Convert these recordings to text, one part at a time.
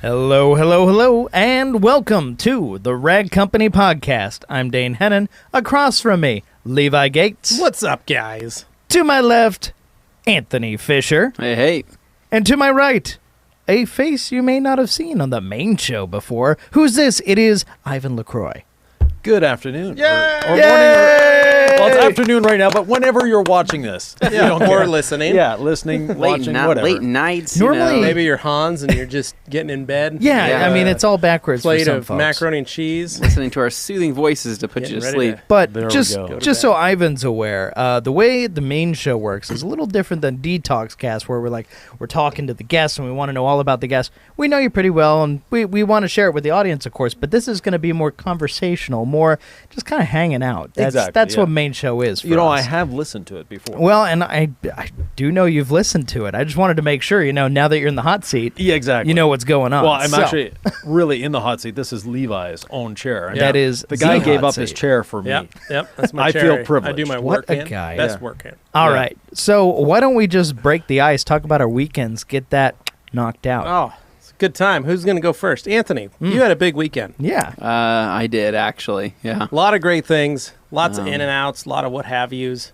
Hello, hello, hello, and welcome to the Rag Company Podcast. I'm Dane Hennen. Across from me, Levi Gates. What's up, guys? To my left, Anthony Fisher. Hey, hey. And to my right, a face you may not have seen on the main show before. Who's this? It is Yvan Lacroix. Good afternoon. Yay! Or morning. Well, it's afternoon right now, but whenever you're watching this. Or listening. Yeah, listening, watching, whatever. Late nights. Normally- Maybe you're Hans and you're just getting in bed. Yeah, I mean, it's all backwards for Plate some of folks. macaroni and cheese. Listening to our soothing voices to put Getting you to ready sleep. to- But There we just go. just so Ivan's aware, the way the main show works is a little different than Detox Cast, where we're talking to the guests and we want to know all about the guests. We know you pretty well, and we want to share it with the audience, of course. But this is going to be more conversational, more just kind of hanging out. That's what main show is. For I us. have listened to it before. Well, and I do know you've listened to it. I just wanted to make sure, now that you're in the hot seat, Yeah, exactly. you know what's going on. Well, I'm So, actually really in the hot seat. This is Levi's own chair. And That is the guy the gave hot up his seat. chair for me. Yep. That's my I chair. feel I privileged. do my What work a in. guy. Best Yeah. work in. All Yeah. right. So why don't we just break the ice, talk about our weekends, get that knocked out. Oh, it's a good time. Who's going to go first? Anthony, you had a big weekend. Yeah. I did, actually. Yeah. A lot of great things. Lots of in and outs. A lot of what have yous.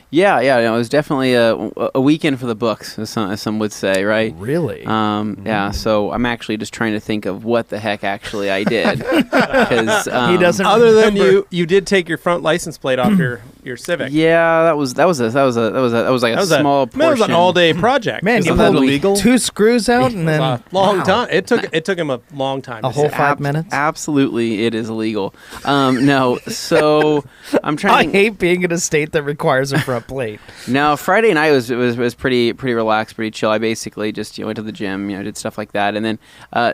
Yeah. It was definitely a weekend for the books, as some would say, right? Really? Yeah, so I'm actually just trying to think of what the heck actually I did. Because He doesn't Other than remember. you did take your front license plate off your Civic. Yeah, that was like a small portion. That was an all-day project. Man, Isn't you that pulled illegal? 2 screws out and then A long Wow. time. It took him a long time. A to whole say. 5 minutes. Absolutely, it is illegal. No, so I'm trying. I to think. hate being in a state that requires a front plate. No, Friday night was pretty relaxed, pretty chill. I basically just went to the gym, did stuff like that, and then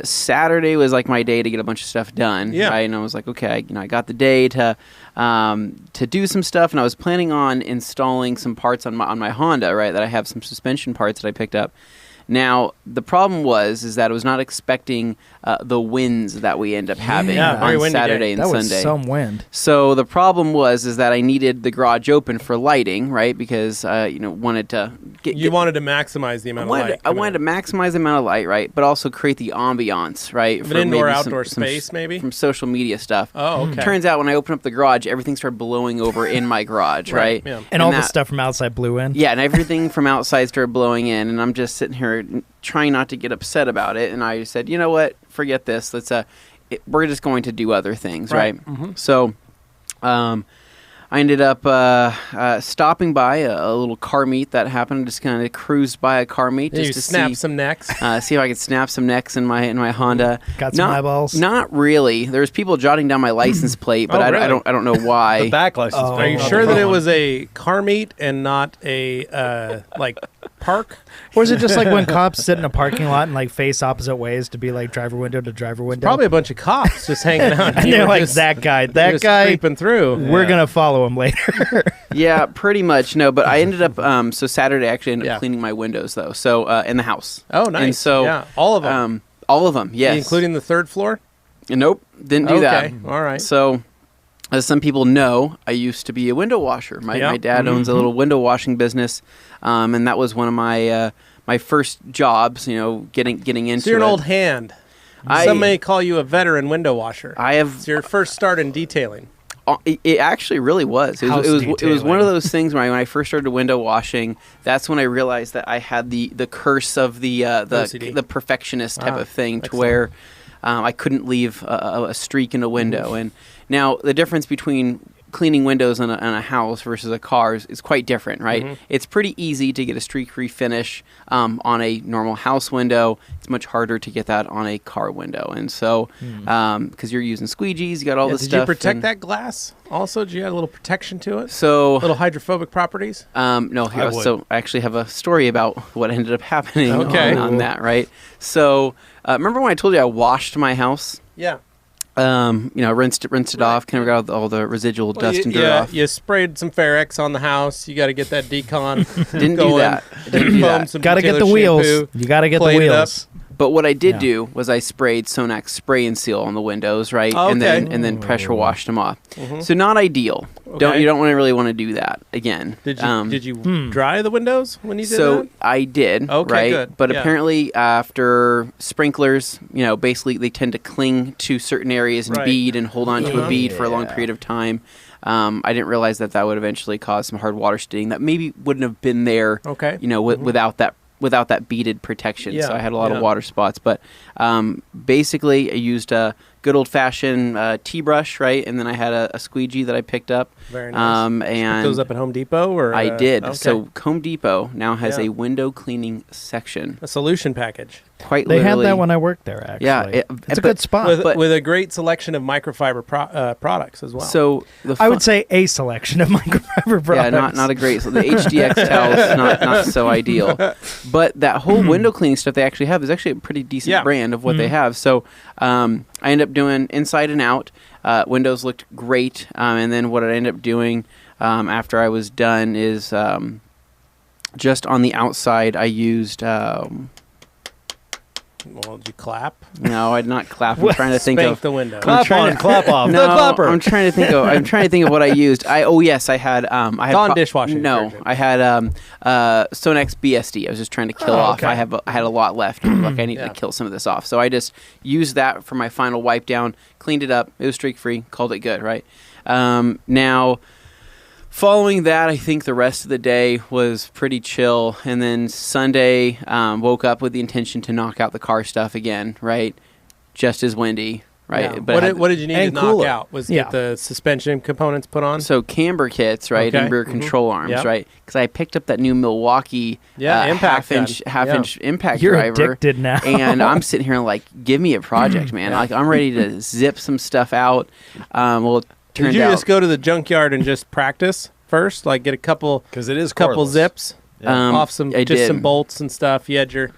Saturday was like my day to get a bunch of stuff done. Yeah. Right? And I was like, okay, I got the day to do some stuff, and I was planning on installing some parts on my Honda, right? That I have some suspension parts that I picked up. Now, the problem is that I was not expecting the winds that we end up having Yeah, very on windy Saturday day. and That was Sunday. some wind. So the problem is that I needed the garage open for lighting, right? Because wanted to You wanted to maximize the amount of light. I wanted to maximize the amount of light, right? But also create the ambiance, right? An indoor-outdoor maybe some space, maybe? from social media stuff. Oh, okay. Turns out when I opened up the garage, everything started blowing over in my garage, right? Yeah. And all the that- stuff from outside blew in. Yeah, and everything from outside started blowing in, and I'm just sitting here trying not to get upset about it. And I said, you know what? Forget this. We're just going to do other things, right? Mm-hmm. So, I ended up stopping by a little car meet that happened. Just kind of cruised by a car meet just You to snap see some necks. see if I could snap some necks in my Honda. Got some eyeballs? Not really. There's people jotting down my license plate, but Oh, I really? don't know why. The back license. Oh. Are you Oh, sure that it was? was a car meet and not a park? Or is it just like when cops sit in a parking lot and face opposite ways to be like driver window to driver window? Probably a bunch of cops just hanging out. And You they're were like, just- that guy, you're that just guy, creeping through. we're going to follow him later. Yeah, pretty much. No, but I ended up so Saturday I actually ended up Yeah. cleaning my windows though. So in the house. Oh, nice. And so yeah, all of them, all of them, yes. including the third floor. Nope, didn't do that. Okay, all right. So, as some people know, I used to be a window washer. My Yeah. dad owns a little window washing business, and that was one of my my first jobs. Getting into. So you're an it. old hand. I- Some may call you a veteran window washer. I have. It's your first start in detailing. It actually really was. It House was one detailing. of those things when I first started window washing. That's when I realized that I had the curse of the OCD. the perfectionist type of thing, to excellent. where I couldn't leave a streak in a window. And now the difference between cleaning windows in a house versus a car is quite different, right? Mm-hmm. It's pretty easy to get a streak-free finish on a normal house window. It's much harder to get that on a car window. And so, because you're using squeegees, you got all Yeah, this did stuff. you protect and- that glass? Also, did you add a little protection to it? So, Little hydrophobic properties? no, I would. so I actually have a story about what ended up happening Okay. on that, right? So, remember when I told you I washed my house? Yeah. Rinsed it off, kind of got all the residual dust and dirt off. You sprayed some Ferrex on the house. You got to get that decon. Didn't do going. that. Didn't do Foam that. some Got to get the Taylor wheels. shampoo, You got to get the played it up. wheels. But what I did Yeah. do was I sprayed Sonax spray and seal on the windows, right? Oh, And okay. then pressure washed them off. Mhm. So not ideal. Okay. You don't really want to do that again. Did you dry the windows when you did So that? I did, Okay, right? good. But Yeah. apparently after sprinklers, basically they tend to cling to certain areas and Right. bead and hold on to Uh-huh. a bead for a long period of time. I didn't realize that would eventually cause some hard water staining that maybe wouldn't have been there, Okay. without that beaded protection. Yeah, So I had a lot yeah. of water spots. But basically I used a good old-fashioned T-brush, right? And then I had a squeegee that I picked up. Very nice. And Pick those up at Home Depot, or I did. Okay. So Home Depot now has Yeah. a window cleaning section. a solution package Quite They literally. had that when I worked there, actually. Yeah, it's a but- good spot. with a great selection of microfiber products as well. So the I fun- would say a selection of microfiber products. yeah, not a great. So the HDX towels not so ideal, but that whole window cleaning stuff they actually have is actually a pretty decent Yeah. brand of what they have. So I ended up doing inside and out. Windows looked great, and then what I ended up doing after I was done is just on the outside I used. Well, did you clap? No, I did not clap. I'm trying to think Spank of. the window. Clap on, clap off. No, The clapper. I'm trying to think of. I'm trying to think of what I used. I had. I had Dawn dishwashing No, detergent. I had Sonax BSD. I was just trying to kill off. okay. I had a lot left. Like I needed Yeah. to kill some of this off. So I just used that for my final wipe down. Cleaned it up. It was streak free. Called it good. Right. Now. Following that, I think the rest of the day was pretty chill. And then Sunday, woke up with the intention to knock out the car stuff again, right? Just as windy, right? Yeah. But What did you need to and knock cooler. out? Was Yeah. get the suspension components put on? So camber kits, right, Okay. and rear control arms, Yep. right? Because I picked up that new Milwaukee Impact half gun. inch impact You're driver, addicted now. and I'm sitting here like, give me a project, man. Like I'm ready to zip some stuff out. Well, it Did turned you out just go to the junkyard and just practice first? Like get a couple Because it is couple cordless. zips off some I did. some bolts and stuff. You had your.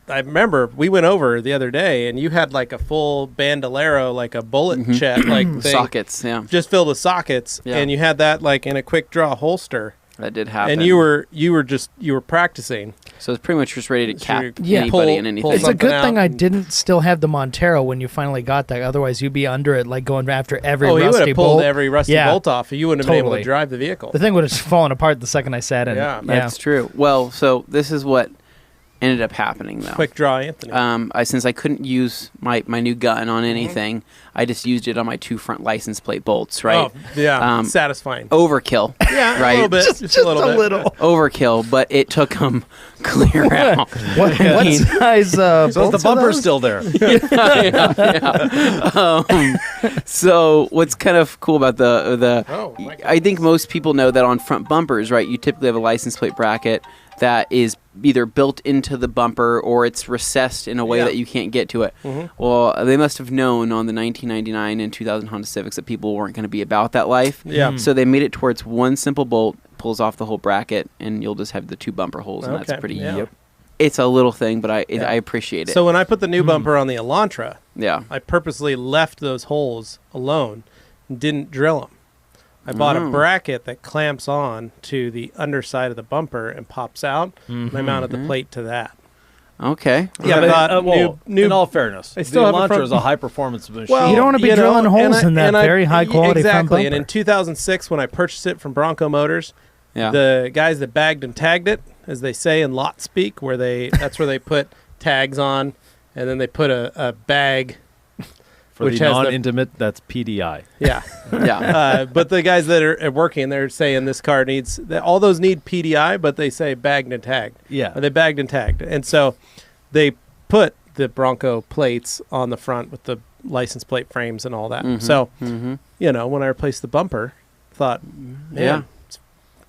I remember we went over the other day, and you had like a full bandolero, like a bullet check, like thing, sockets. Yeah, just filled with sockets, Yeah. and you had that like in a quick draw holster, that did happen. and you were practicing. so it's pretty much just ready to cap Yeah. anybody Pull- and pull anything. It's a something good thing out I and- didn't still have the Montero when you finally got that. Otherwise, you'd be under it, like going after every Oh, you would rusty have pulled bolt. every rusty Yeah. bolt off. You wouldn't have been able Totally. to drive the vehicle. The thing would have just fallen apart the second I sat in. Yeah. That's true. Well, so this is what ended up happening though. Quick draw, Anthony. Since I couldn't use my new gun on anything, I just used it on my 2 front license plate bolts, right? Oh, yeah, Um, satisfying. Overkill. Yeah, right. a little bit, just a little bit. Overkill, but it took them clear out. What size? So the bolts are bumper's those? still there. So what's kind of cool about the Oh, my I think most people know that on front bumpers, right, you typically have a license plate bracket that is either built into the bumper or it's recessed in a way Yeah. that you can't get to it. Mhm. Well, they must have known on the 1999 and 2000 Honda Civics that people weren't going to be about that life. Yeah. So they made it to where it's one simple bolt, pulls off the whole bracket, and you'll just have the 2 bumper holes, and Okay, that's pretty. yeah. Yep. It's a little thing, but I Yeah. appreciate it. So when I put the new bumper on the Elantra, yeah. I purposely left those holes alone and didn't drill them. I bought a Oh. bracket that clamps on to the underside of the bumper and pops out. And I mounted the plate to that. Okay. Yeah, But, I thought new in all fairness, I still the have a Elantra front- is a high-performance machine. Well, You don't wanna be drilling holes in that very high-quality front exactly. And bumper. in 2006, when I purchased it from Bronco Motors, Yeah. the guys that bagged and tagged it, as they say in lot speak, that's where they put tags on, and then they put a bag. For which the has the- non-intimate, that's PDI. Yeah. yeah. But the guys that are working, they're saying this car needs all those need PDI, but they say bagged and tagged. Yeah. Or they bagged and tagged, and so they put the Bronco plates on the front with the license plate frames and all that. Mhm. So Mm-hmm. when I replaced the bumper, thought, man, Yeah. it's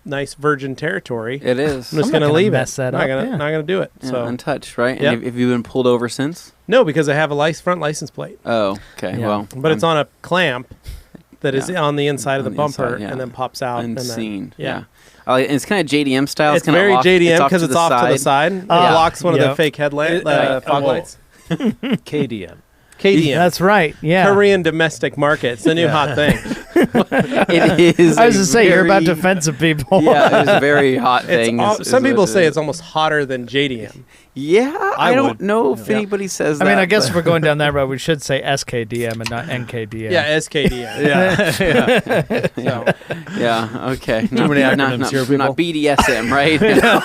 nice virgin territory. It is. I'm just I'm not gonna gonna leave mess it. that not up, gonna yeah. not gonna do it. Yeah, So untouched, right? Yep. And have you been pulled over since? no, because I have a front license plate, Oh, okay. Yeah. Well, but it's on a clamp that is Yeah. on the inside of the On the bumper inside, yeah. and then pops out. unseen. And then, yeah. It's kind of JDM style. It's kinda very off- JDM because to it's the off to the side. It Ah, blocks one of the yep. fake headlight fog well, lights. KDM. KDM. That's right. Yeah. Korean domestic market. It's the new hot thing. It is. I was to say you're about to very- offend some people. Yeah, it's a very hot It's thing. some people say it's almost hotter than JDM. Yeah, I don't would. know if anybody says that. I mean, I guess but- if we're going down that road, we should say SKDM and not NKDM. Yeah, SKDM. Yeah. Yeah, okay. Too many acronyms here, people. Not BDSM, right? Not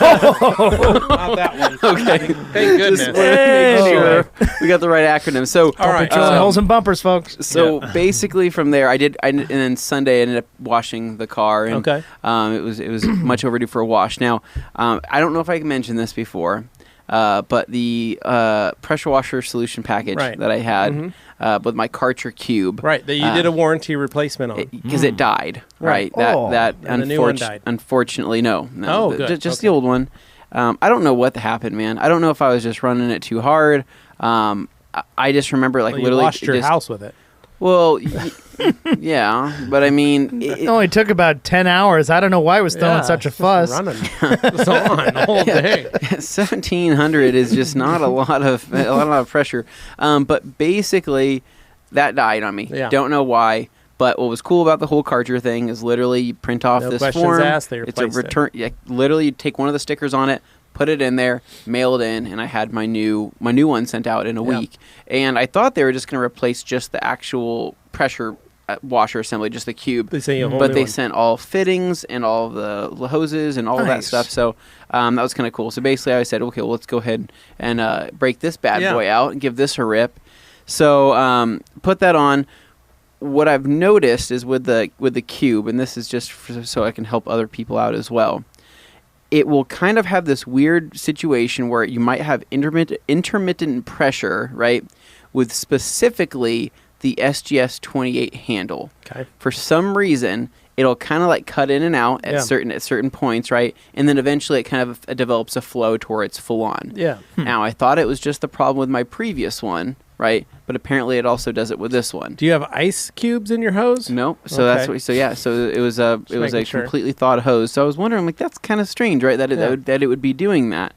that one. Okay. Thank goodness. Just wanted to make sure we got the right acronym. So, All right. Drilling holes and bumpers, folks. so basically from there, and then Sunday I ended up washing the car. And, Okay. It was much overdue for a wash. Now, I don't know if I mentioned this before, but the pressure washer solution package Right. that I had with my Karcher Cube. Right, that you did a warranty replacement on. Because it died, Right. right? Oh. That And the new one died. unfortunately, no. Oh, the- good. Just Okay. the old one. I don't know what happened, man. I don't know if I was just running it too hard. I just remember, like, Well, you literally. washed your just- house with it. Well, yeah, but I mean, It only took about 10 hours. I don't know why it was throwing such a it's just fuss. Running. It's on all day. 1,700 is just not a lot of pressure. But basically, that died on me. Yeah. Don't know why. But what was cool about the whole Karcher thing is literally you print off No this questions form. asked, they It's a replaced it. return. Yeah, literally, you take one of the stickers on it, put it in there, mail it in, and I had my new one sent out in a Yeah. week. And I thought they were just going to replace just the actual pressure washer assembly, just the cube. They sent you a whole But new they one. sent all fittings and all the hoses and all of that Nice. stuff. So that was kind of cool. So basically, I said, okay, well, let's go ahead and break this bad Yeah. boy out and give this a rip. So put that on. What I've noticed is with the cube, and this is just so I can help other people out as well. It will kind of have this weird situation where you might have intermittent pressure, right, with specifically the SGS 28 handle. Okay. For some reason, it'll kind of like cut in and out at Yeah. certain points, right, and then eventually it kind of develops a flow to where it's full on. Yeah. Now, I thought it was just the problem with my previous one, right, but apparently it also does it with this one. Do you have ice cubes in your hose? No, so that's Okay. what. So yeah, so it was a making sure. completely thawed hose. So I was wondering, like, that's kind of strange, right? That it would be doing that.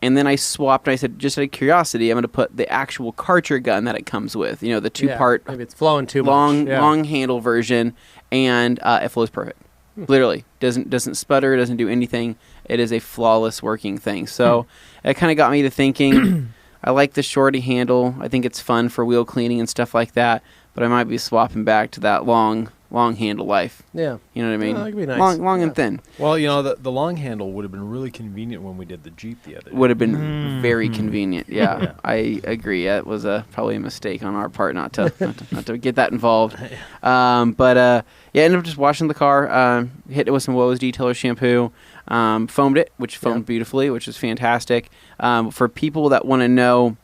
And then I swapped. I said, just out of curiosity, I'm going to put the actual Karcher gun that it comes with. You know, the Yeah, 2-part maybe it's flowing too long much. Yeah. long handle version, and it flows perfect. Literally doesn't sputter, doesn't do anything. It is a flawless working thing. So it kind of got me to thinking. I like the shorty handle. I think it's fun for wheel cleaning and stuff like that. But I might be swapping back to that long handle life. Yeah. You know what I mean? that could be nice. Long Yeah. and thin. Well, you know, the long handle would have been really convenient when we did the Jeep the other day. Would have been very convenient. Yeah, Yeah. I agree. It was probably a mistake on our part not to get that involved. But ended up just washing the car. Hit it with some Woes Detailer shampoo. Foamed it, which foamed beautifully, which is fantastic. For people that want to know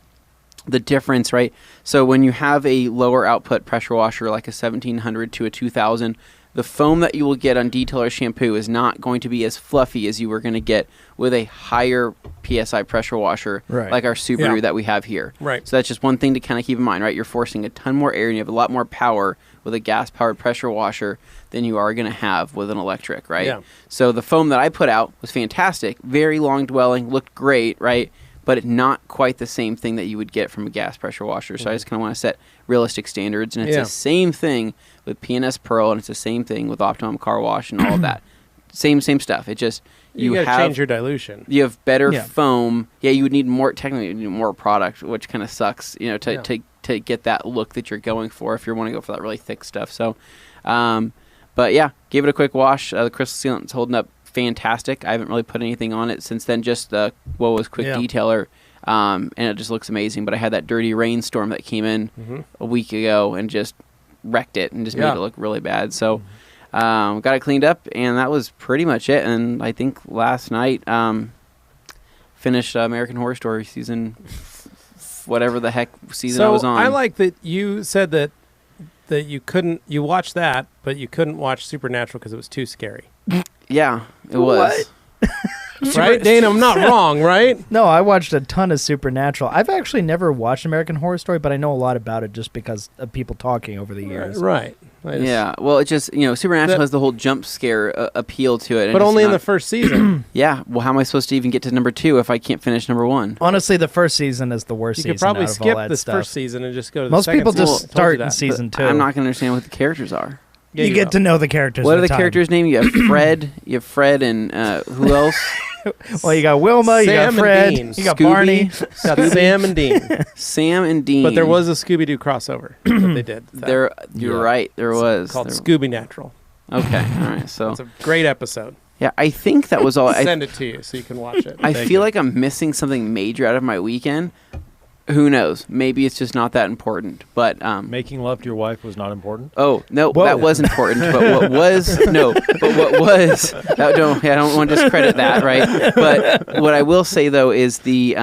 the difference, right? So when you have a lower output pressure washer like a 1700 to a 2000, the foam that you will get on detailer shampoo is not going to be as fluffy as you were going to get with a higher PSI pressure washer Right. like our Subaru Yeah. that we have here. Right. So that's just one thing to kind of keep in mind, right? You're forcing a ton more air and you have a lot more power with a gas-powered pressure washer than you are going to have with an electric, right? Yeah. So the foam that I put out was fantastic, very long dwelling, looked great, right? But not quite the same thing that you would get from a gas pressure washer. So I just kind of want to set realistic standards, and it's Yeah. the same thing with PNS Pearl, and it's the same thing with Optimum Car Wash and all of that. Same stuff. It just You got to change your dilution. you have better Yeah. foam. Yeah, you would need more. Technically, you would need more product, which kind of sucks. You know, to get that look that you're going for if you want to go for that really thick stuff. So, but yeah, gave it a quick wash. The crystal sealant's holding up fantastic. I haven't really put anything on it since then. Just the Woes Quick Yeah. Detailer, and it just looks amazing. But I had that dirty rainstorm that came in a week ago and just wrecked it and just made Yeah. it look really bad. So. Got it cleaned up, and that was pretty much it. And I think last night finished American Horror Story season, whatever the heck season I was on. I like that you said that you watched that, but you couldn't watch Supernatural because it was too scary. Yeah, it was. Right, Dane? I'm not wrong, right? No, I watched a ton of Supernatural. I've actually never watched American Horror Story, but I know a lot about it just because of people talking over the years. Right. Yeah, well, it just, Supernatural has the whole jump scare appeal to it. and But it's only in not- the first season. Yeah, well, how am I supposed to even get to number 2 if I can't finish number 1? Honestly, the first season is the worst You season could probably out of skip all that this stuff. first season and just go to the Most second people season. just I told start you in that. season 2. I'm not going to understand what the characters are. Yeah, you get will. to know the characters. What are with the time. characters' names? You have Fred. You have Fred and who else? Well, you got Wilma, you Sam got and Fred, Dean. you got Scooby. Barney. Got Sam and Dean. Sam and Dean. But there was a Scooby-Doo crossover that they did. There, you're right. There was Called there, Scooby Natural. Okay, all right. So It's a great episode. yeah, I think that was all. Send it to you so you can watch it. I feel like I'm missing something major out of my weekend. Who knows? Maybe it's just not that important. But Making love to your wife was not important. oh no, Whoa. that was important. But what was no? But what was? I don't want to discredit that, right? But what I will say though is the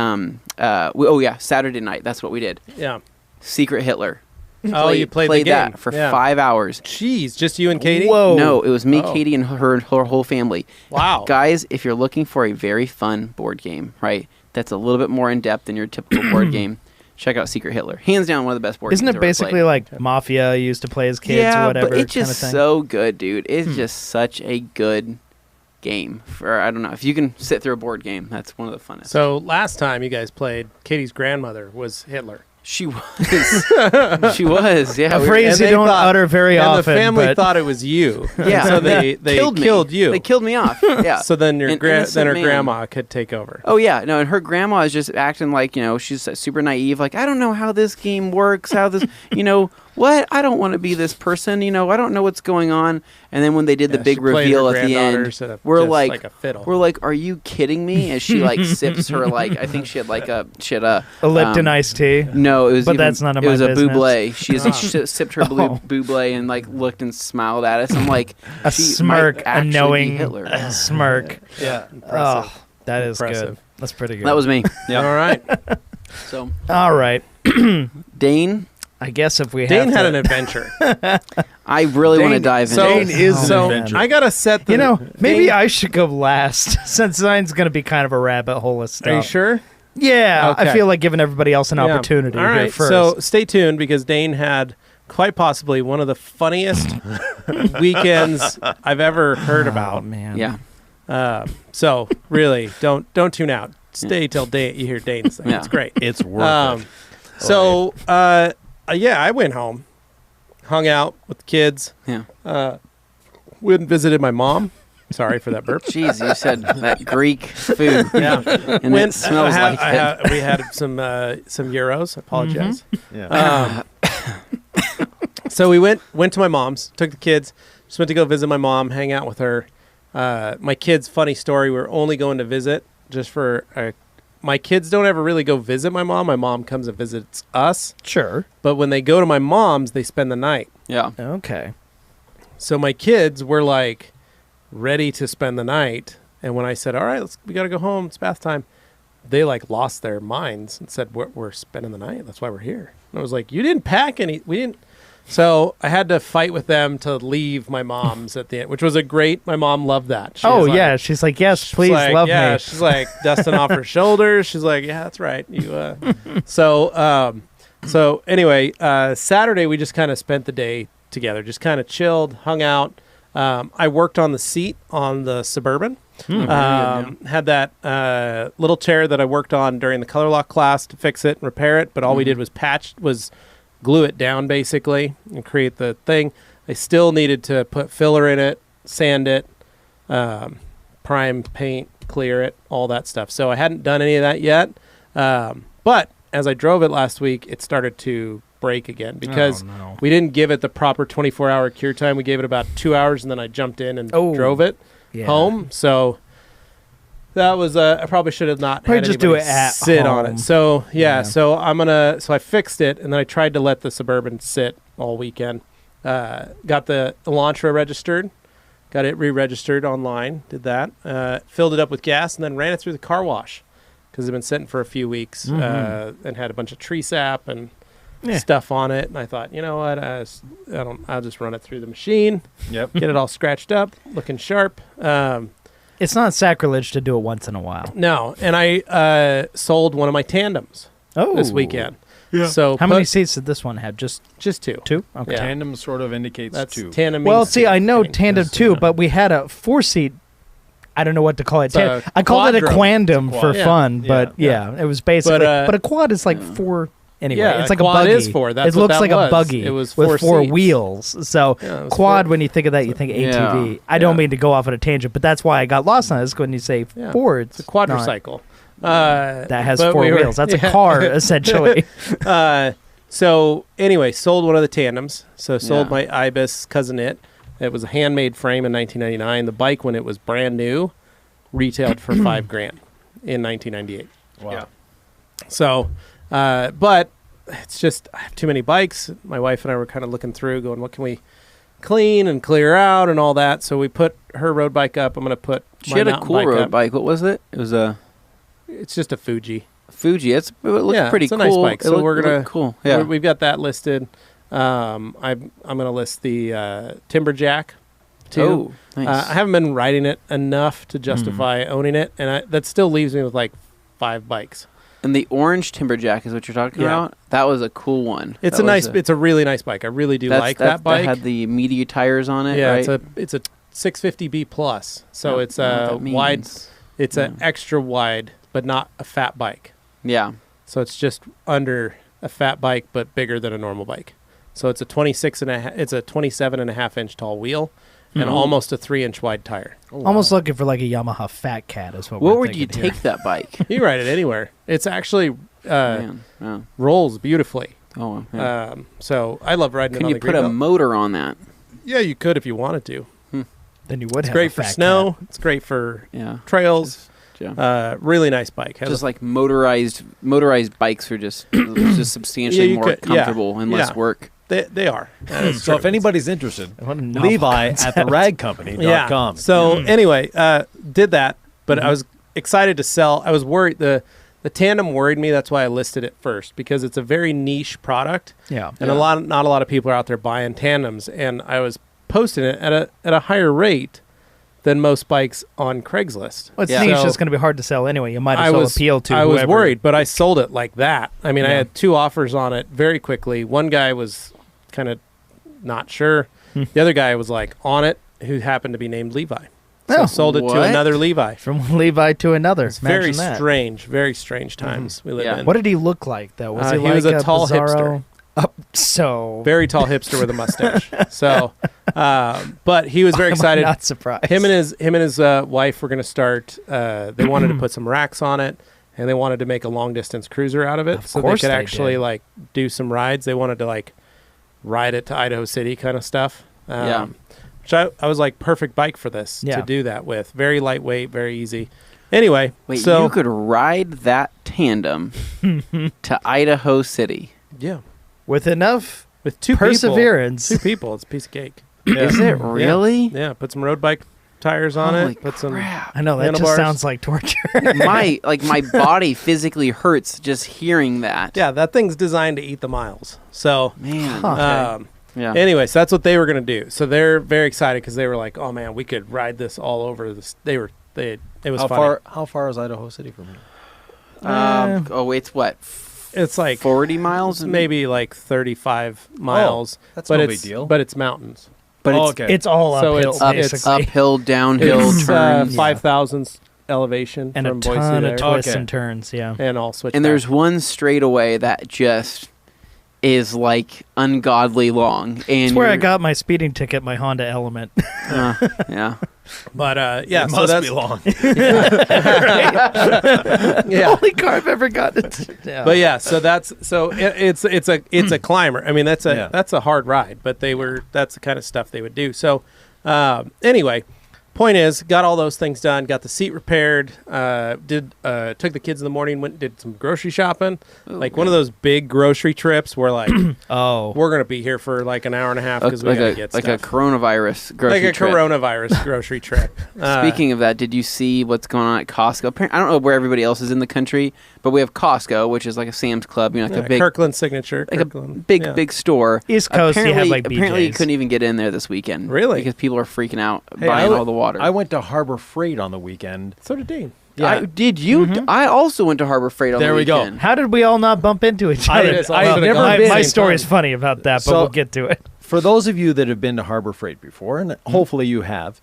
Saturday night. That's what we did. Yeah. Secret Hitler. Oh, you played the game. that for 5 hours. Jeez, just you and Katie? Whoa. No, it was me, Oh. Katie, and her whole family. Wow. Guys, if you're looking for a very fun board game, right, that's a little bit more in depth than your typical board game, check out Secret Hitler. Hands down, one of the best board Isn't games it I've ever basically played. like Mafia used to play as kids yeah, or whatever but it's kind of just thing? so good, dude. It's just such a good game. For I don't know if you can sit through a board game. That's one of the funnest. So last time you guys played, Katie's grandmother was Hitler. She was, she was, yeah. A we were- phrase and you they don't thought- utter very and often. the family but thought it was you. Yeah. So they killed you. They killed me off. Yeah. So then An innocent her man. grandma could take over. Oh yeah, no, and her grandma is just acting like, she's super naive, like, I don't know how this game works, how this, what? I don't want to be this person, I don't know what's going on. And then when they did the Yeah, big she played reveal her at the granddaughter end, instead of we're just like, like a fiddle. we're like, are you kidding me? As she like sips her I think she had a a Lipton iced tea. No, it was But even, that's none of it my was a business. buble. She sipped her Oh. buble and like looked and smiled at us. I'm like, A she smirk, might a actually be knowing Hitler. smirk. Yeah. Oh, that is Impressive. good. That's pretty good. That was me. All right. So all right. Dane, I guess if we have Dane had to, an adventure. I really want to dive into So, this. Dane is so an adventure. I got to set the... maybe Dane- I should go last since mine's going to be kind of a rabbit hole of stuff. Are you sure? Yeah, I Okay. feel like giving everybody else an opportunity All here right. first. So stay tuned because Dane had quite possibly one of the funniest weekends I've ever heard Oh, about. man. Yeah. So really, don't tune out. Stay till you hear Dane's thing. Yeah. It's great. It's worth it. So I went home, hung out with the kids, Yeah. went and visited my mom. Sorry for that burp. Jeez, you said that Greek food. Yeah. And it smells like it. We had some euros. I apologize. Yeah. So we went to my mom's, took the kids, just went to go visit my mom, hang out with her. My kids, funny story, we're only going to visit just for my kids don't ever really go visit my mom. My mom comes and visits us. Sure. But when they go to my mom's, they spend the night. Yeah. Okay. So my kids were like ready to spend the night. And when I said, all right, we got to go home, it's bath time, they like lost their minds and said, we're spending the night. That's why we're here. And I was like, you didn't pack any. We didn't. So I had to fight with them to leave my mom's at the end, which was my mom loved that. She was like- Yeah. She's like, yes, she's please like, love yeah, me. she's like dusting off her shoulders. She's like, yeah, that's right. You. So anyway, Saturday we just kind of spent the day together, just kind of chilled, hung out. I worked on the seat on the Suburban. Had that little chair that I worked on during the color lock class to fix it and repair it, but all we did was glue it down basically and create the thing. I still needed to put filler in it, sand it, prime paint, clear it, all that stuff. So I hadn't done any of that yet. But as I drove it last week, it started to break again because we didn't give it the proper 24-hour cure time. We gave it about 2 hours, and then I jumped in and drove it home. So that was I probably should have not Probably had just do anybody it at sit on home. it. So so I fixed it, and then I tried to let the Suburban sit all weekend. Got the Elantra registered, got it re-registered online, did that, filled it up with gas, and then ran it through the car wash because it's been sitting for a few weeks and had a bunch of tree sap and stuff on it. And I thought, you know what, I'll just run it through the machine, Yep. get it all scratched up, looking sharp. It's not sacrilege to do it once in a while. No, and I sold one of my tandems this weekend. Yeah. So How many seats did this one have? Just two. two? Okay. Yeah. Tandem sort of indicates That's two. tandem. Well, means see, I know thing. tandem too, but we had a 4-seat. I don't know what to call it. It's a I called it a quadrum. quandem It's a for quad. Yeah. fun, Yeah. but yeah, it was basically. But, But a quad is like four Anyway, Yeah, it's like quad a buggy. is for. That's it what looks that like was. a buggy It was with 4 four seats. wheels. So Yeah, it was quad, 4 when you think of that, you think ATV. Yeah. I don't mean to go off on a tangent, but that's why I got lost on this when you say Yeah. Ford. It's a quadricycle. That has But 4 we were- wheels. That's yeah. a car, essentially. So anyway, sold one of the tandems. So sold Yeah. my Ibis Cousin It. It was a handmade frame in 1999. The bike, when it was brand new, retailed for $5,000 in 1998. Wow. Yeah. So, but it's just I have too many bikes. My wife and I were kind of looking through, going, what can we clean and clear out and all that. So we put her road bike up. I'm going to put She my had a mountain cool bike road up. bike. What was it? It was a It's just a Fuji. Fuji. It looks pretty it's a cool. nice bike. It So looked- we're it gonna looked cool. Yeah. we've got that listed. I'm gonna list the Timberjack too. Oh, nice. I haven't been riding it enough to justify owning it, and that still leaves me with like 5 bikes. And the orange Timberjack is what you're talking Yeah. about? That was a cool one. It's That a nice. was It's a really nice bike. I really do like that bike. That had the meaty tires on it, yeah, right? it's a 650B plus. So I don't it's know what a that wide. means. It's an extra wide, but not a fat bike. Yeah. So it's just under a fat bike, but bigger than a normal bike. So it's a 27.5 inch tall wheel and Mhm. almost a 3-inch wide tire. Almost looking for like a Yamaha Fat Cat is what What we're would you thinking here. take that bike? You ride it anywhere. It's actually Man. Yeah. rolls beautifully. Oh, yeah. So I love riding it Can on you the put a green belt. motor on that? Yeah, you could if you wanted to. Then you would It's have great a for Fat snow. Cat. It's great for Yeah. trails. Yeah. Really nice bike. Has Just a- like motorized bikes are just substantially you more could- yeah. comfortable and less Yeah. work. they are. That is So true. if anybody's interested, What a novel Levi concept. at theragcompany.com. So anyway, did that, but I was excited to sell. I was worried the tandem worried me. That's why I listed it first, because it's a very niche product, Yeah. and not a lot of people are out there buying tandems. And I was posting it at a higher rate than most bikes on Craigslist. Well, it's Yeah. niche. So- it's going to be hard to sell anyway. You might I as well was appeal to I was whoever. worried, but I sold it like that. I mean, I Yeah. had 2 offers on it very quickly. One guy was kind of not sure. The other guy was like on it, who happened to be named Levi. So Oh, sold it to what? another Levi. From one Levi to another. It's very Imagine that. very strange times we live Yeah. in. What did he look like, though? Was he he like was a tall bizarro? So Very tall hipster with a mustache. So, but he was very I'm excited. not surprised. Him and his wife were going to start. They wanted to put some racks on it, and they wanted to make a long distance cruiser out of it, Of so they course could they actually did. like do some rides. They wanted to like ride it to Idaho City kind of stuff. Yeah. Which I was like perfect bike for this Yeah. to do that with. Very lightweight, very easy. Anyway, Wait, so you could ride that tandem to Idaho City. yeah, with enough with 2 perseverance. people, 2 people, it's a piece of cake. Is it really? Yeah, put some road bike tires on Holy it. Put crap. I know that just handlebars. sounds like torture. my body physically hurts just hearing that. Yeah, that thing's designed to eat the miles. So, Man. Huh. Yeah. anyways, that's what they were going to do. So they're very excited because they were like, "Oh man, we could ride this all over this." It was funny. How far is Idaho City from here? It's what? It's like 40 miles? maybe like 35 miles. that's but no it's big deal. But it's mountains. But Oh, it's okay. It's all So uphill, it's basically. uphill, downhill It's turns. 5,000 elevation and from a Boise ton there, of twists Okay. and turns, yeah. and all switch. And there's one straightaway that just is like ungodly long. And That's where I you're- got my speeding ticket, my Honda Element. yeah. but yeah, it so must that's be long. yeah. Only car I've ever gotten. Yeah. But yeah, so it's a climber. I mean, that's a hard ride, but that's the kind of stuff they would do. So anyway, point is, got all those things done, got the seat repaired, took the kids in the morning, went and did some grocery shopping, like one of those big grocery trips where like Oh. we're gonna be here for like an hour and a half because we like gotta a get like a stuff. coronavirus grocery Like a trip. coronavirus grocery trip. Speaking of that, did you see what's going on at Costco? I don't know where everybody else is in the country, but we have Costco, which is like a Sam's Club, like a big, Kirkland signature, like Kirkland, a big, yeah. big store. East Coast, you have apparently, like apparently you BJ's. couldn't even get in there this weekend. Really? Because people are freaking out Hey, buying I all the water. I went to Harbor Freight on the weekend. So did Dane. Did you? Mm-hmm. I also went to Harbor Freight on There the we go. weekend. How did we all not bump into each I other? did- I I've should've never gone been. My same story's time. funny about that, but So- we'll get to it. For those of you that have been to Harbor Freight before, and hopefully you have,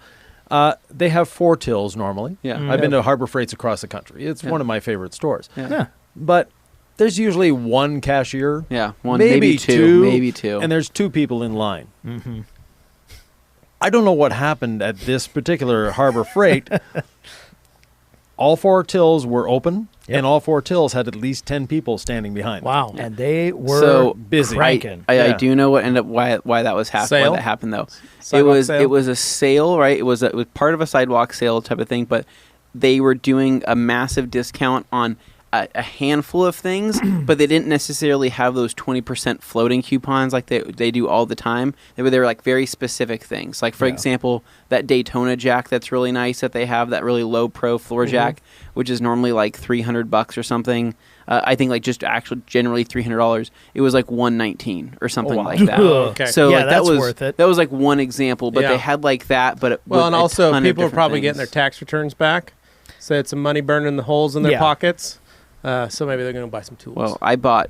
they have 4 tills normally. Yeah. I've been to Harbor Freights across the country. It's Yeah. one of my favorite stores. Yeah. Yeah. But there's usually one cashier. Yeah, one, maybe two. Maybe two. And there's two people in line. Mm-hmm. I don't know what happened at this particular Harbor Freight. All 4 tills were open, and all 4 tills had at least 10 people standing behind. Wow. And they were So, busy. cranking. I do know what ended up why that was Sale? why that happened though. Sidewalk sale? It was a sale, right? It was part of a sidewalk sale type of thing, but they were doing a massive discount on a handful of things, but they didn't necessarily have those 20% floating coupons like they do all the time. They were like very specific things. Like for example, that Daytona jack that's really nice that they have, that really low pro floor jack, which is normally like $300 or something. I think like just actually generally $300. It was like $119 or something like that. Okay. So Yeah, like, that that's was worth it. That was like one example, but Yeah. they had like that. But Well, and also people are probably getting getting their tax returns back, so it's some money burning the holes in their Yeah. pockets. So maybe they're going to buy some tools. Well, I bought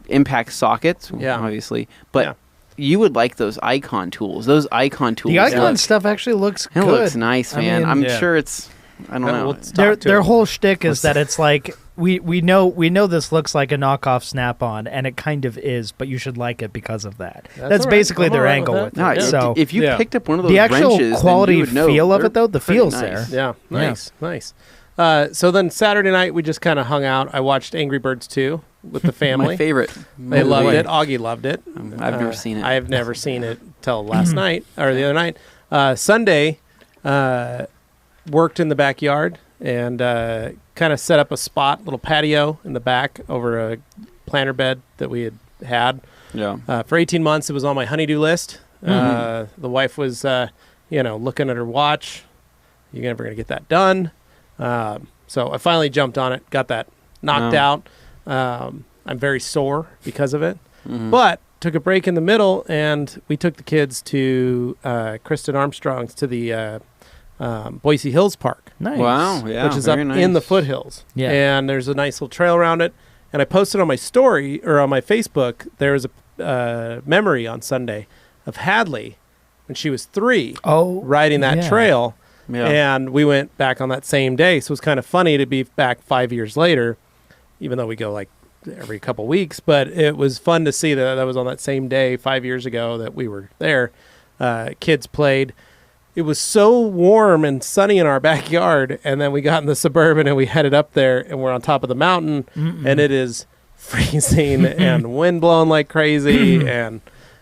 impact sockets, Yeah. obviously, but Yeah. you would like those icon tools. Those icon tools. The icon look- stuff actually looks it good. looks nice, I man. mean- I'm Yeah. sure it's. I don't know. Let's talk Their to their them. whole shtick is that it's like we know this looks like a knockoff Snap-on, and it kind of is, but you should like it because of that. That's all right. basically I'm their all right angle with with that. No, it. if- So if you Yeah. picked up one of those the actual wrenches, then quality you would know feel of they're it, though, the pretty feel's nice. there. Yeah, nice. So then Saturday night we just kind of hung out. I watched Angry Birds 2 with the family. My favorite. They loved movie. it. Augie loved it. I've never seen it. I have never seen it till last night or the other night. Sunday, worked in the backyard and kind of set up a spot, little patio in the back over a planter bed that we had. Yeah. For 18 months, it was on my honeydew list. The wife was, looking at her watch. You're never going to get that done. So I finally jumped on it, got that knocked out. I'm very sore because of it. But took a break in the middle, and we took the kids to Kristen Armstrong's to the Boise Hills Park, nice. Wow. Yeah. which is up very nice. in the foothills. Yeah. And there's a nice little trail around it. And I posted on my story or on my Facebook, there was a memory on Sunday of Hadley when she was 3 Oh, riding that yeah. trail. Yeah. And we went back on that same day. So it was kind of funny to be back 5 years later, even though we go like every couple weeks. But it was fun to see that was on that same day 5 years ago that we were there. Kids played. It was so warm and sunny in our backyard. And then we got in the Suburban and we headed up there and we're on top of the mountain. And it is freezing and wind blowing like crazy. And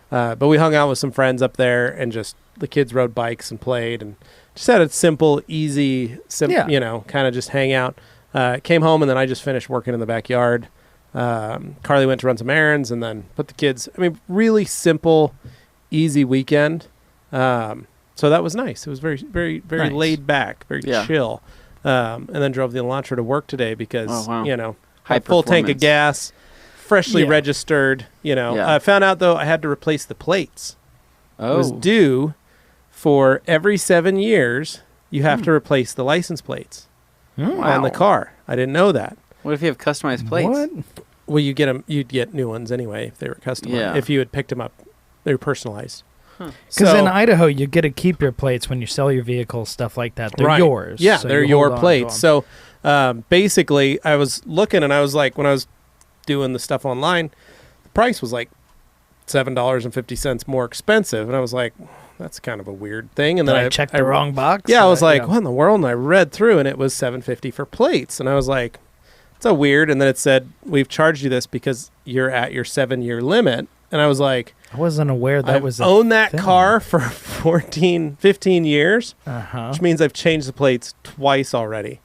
but we hung out with some friends up there and just the kids rode bikes and played and just had a simple, easy, Yeah. kind of just hang out. Came home and then I just finished working in the backyard. Carly went to run some errands and then put the kids. I mean, really simple, easy weekend. So that was nice. It was very, very, very Nice. laid back, very Yeah. chill. And then drove the Elantra to work today because Oh, wow. High had full tank of performance. gas, freshly Yeah. registered. Yeah. I found out though I had to replace the plates. It was Oh. due for every 7 years. You have to replace the license plates on the car. I didn't know that. What if you have customized plates? What? Well, you get them. You'd get new ones anyway if they were customized. Yeah. If you had picked them up, they were personalized. Because in Idaho, you get to keep your plates when you sell your vehicle, stuff like that. They're Right. yours. Yeah, so they're you your hold on to plates. them. So basically, I was looking and I was like, when I was doing the stuff online, the price was like $7.50 more expensive, and I was like, that's kind of a weird thing. And Did then I checked the wrong box. Yeah, I was like, yeah. what in the world? And I read through, and it was $7.50 for plates, and I was like, it's a weird. And then it said, we've charged you this because you're at your 7-year limit, and I was like, I wasn't aware that I've was a owned that thing. car for 15 years, Uh-huh. which means I've changed the plates twice already.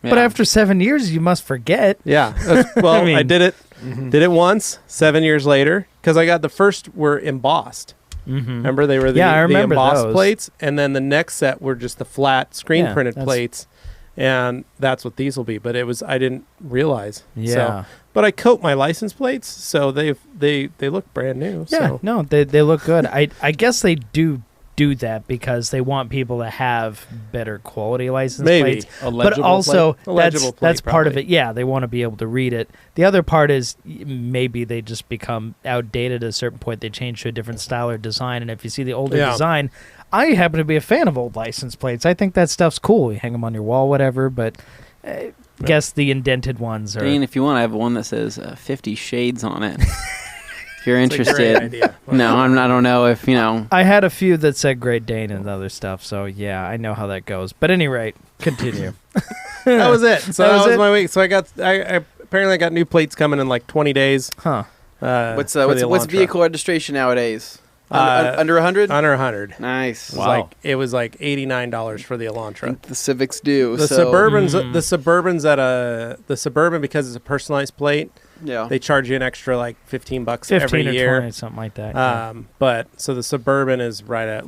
But after 7 years, you must forget. Yeah. Well, I, mean- did it. Did it once, 7 years later, because I got the first were embossed. Mm-hmm. Remember, they were the, Yeah, I the remember embossed those. plates, and then the next set were just the flat screen Yeah, printed that's- plates, and that's what these will be. But I didn't realize. Yeah. So, but I coat my license plates, so they look brand new. Yeah, So. no, they look good. I guess they do that because they want people to have better quality license Maybe. plates. A But legible also, plate? A legible that's plate, part of probably. it. Yeah, they want to be able to read it. The other part is maybe they just become outdated at a certain point. They change to a different style or design. And if you see the older Yeah. design, I happen to be a fan of old license plates. I think that stuff's cool. You hang them on your wall, whatever. But guess the indented ones are. Dane, if you want, I have one that says 50 Shades on it. If you're It's a great interested. idea. No, I don't know if, I had a few that said Great Dane and other stuff, so yeah, I know how that goes. But at any rate, continue. That was it. So that was it? my week. So I apparently got new plates coming in like 20 days. Huh. What's for the what's Elantra. vehicle registration nowadays? Uh, Under 100? Under 100. Nice. It was like $89 for the I Elantra. think the Civics do. The so, Suburban's the Suburban, because it's a personalized plate, yeah. they charge you an extra like $15 15 every or year. 20, something like that. yeah. But so the Suburban is right at